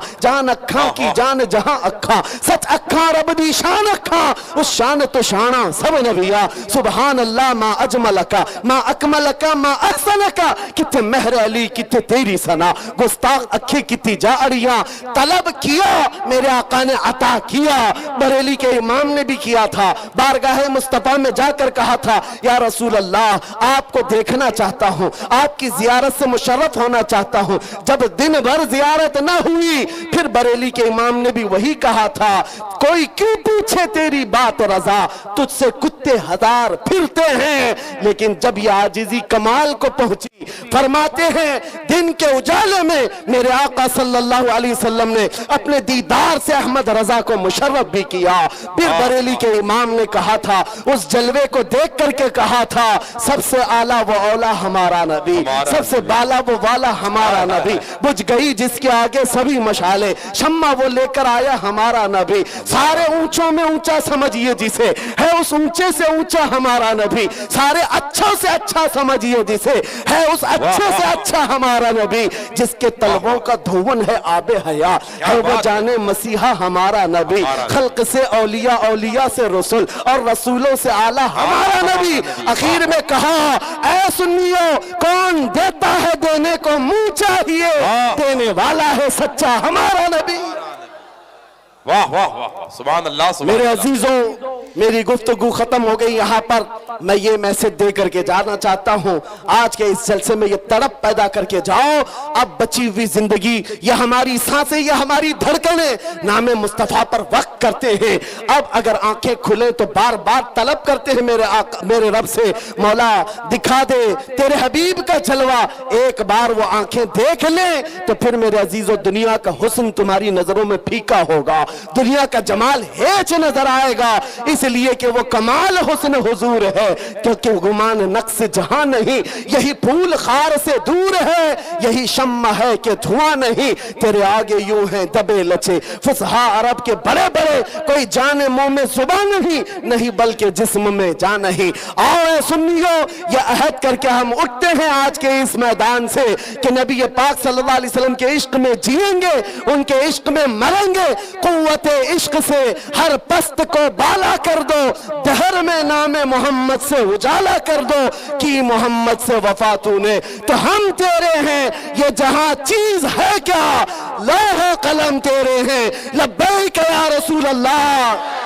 की जान जहां अखा, सच अखा रब दी शान अखा, उस शान तो शाना सब नबिया। सुभान अल्लाह मा अजमलका मा अकमलका मा अहसनका, किथे महर अली किथे तेरी सना, गुस्ताख अखे कितनी जा अड़ियां। तलब किया, मेरे आका ने अता किया। बरेली के इमाम ने भी किया था, बारगाह मुस्तफा में जाकर कहा था, या रसूल अल्लाह, आपको देखना चाहता हूं, आपकी जियारत से मुशर्रफ होना चाहता हूं। जब दिन भर जियारत ना हुई, फिर बरेली के इमाम ने भी वही कहा था, कोई क्यों पूछे तेरी बात रजा, तुझसे कुत्ते हजार फिरते हैं। लेकिन जब यह आजिजी कमाल को पहुंची, फरमाते हैं, दिन के उजाले में मेरे आका सल्लल्लाहु अलैहि वसल्लम ने अपने दीदार से अहमद रजा को मुशर्रफ भी किया। फिर बरेली के इमाम ने कहा था, उस जलवे को देख करके कहा था, सबसे आला वो औला हमारा नबी, सबसे बाला वो वाला हमारा नबी, बुझ गई जिसके आगे सभी मशाले, शम्मा वो लेकर आया हमारा नबी। सारे ऊंचों में ऊंचा समझिए जिसे, है उस ऊंचे से ऊंचा हमारा नबी। सारे अच्छों से अच्छा समझिए जिसे, है उस अच्छे से अच्छा हमारा नबी। जिसके तलबों का धुवन है आबे हया, है वो जाने मसीहा हमारा नबी। खल्क से औलिया, औलिया से रसूल और रसूलों से आला हमारा नबी। आखिर में कहा, ऐ सुन्नियों, कौन देता है देने को मुंह चाहिए, देने वाला है सच्चा हमारा नबी। वाह वाह वाह, सुभान अल्लाह, सुभान मेरे अल्लाह। अजीजों, मेरी गुफ्तगू खत्म हो गई। यहाँ पर मैं ये मैसेज दे करके जाना चाहता हूँ, आज के इस जलसे में ये तड़प पैदा करके जाओ, अब बची हुई जिंदगी, ये हमारी सांसें, ये हमारी धड़कनें नामे मुस्तफा पर वक्त करते हैं। अब अगर आंखें खुले तो बार बार तलब करते हैं मेरे रब से, मौला दिखा दे तेरे हबीब का जलवा। एक बार वो आंखें देख ले तो फिर मेरे अजीजों, दुनिया का हुस्न तुम्हारी नजरों में फीका होगा, दुनिया का जमाल हेच नजर आएगा, इसलिए कि वो कमाल हुस्न हुजूर है। क्योंकि गुमान नक्स जहां नहीं, यही फूल खार से दूर है, यही शम्मा है कि धुआं नहीं, तेरे आगे यूं है दबे लचे फुसहा अरब के बड़े बड़े, कोई जाने मुंह में जुबान नहीं बल्कि जिस्म में जान नहीं। आओ सुन्नियों, ये अहद करके हम उठते हैं आज के इस मैदान से कि नबी पाक सल्लल्लाहु अलैहि वसल्लम के इश्क में जिएंगे, उनके इश्क में मरेंगे। कुव्वते इश्क से हर पस्त को बाला कर दो, दहर में नामे मोहम्मद से उजाला कर दो, कि मोहम्मद से वफा तूने तो हम तेरे हैं, ये जहां चीज है क्या, लौह कलम तेरे हैं, लब्बैक या रसूल अल्लाह।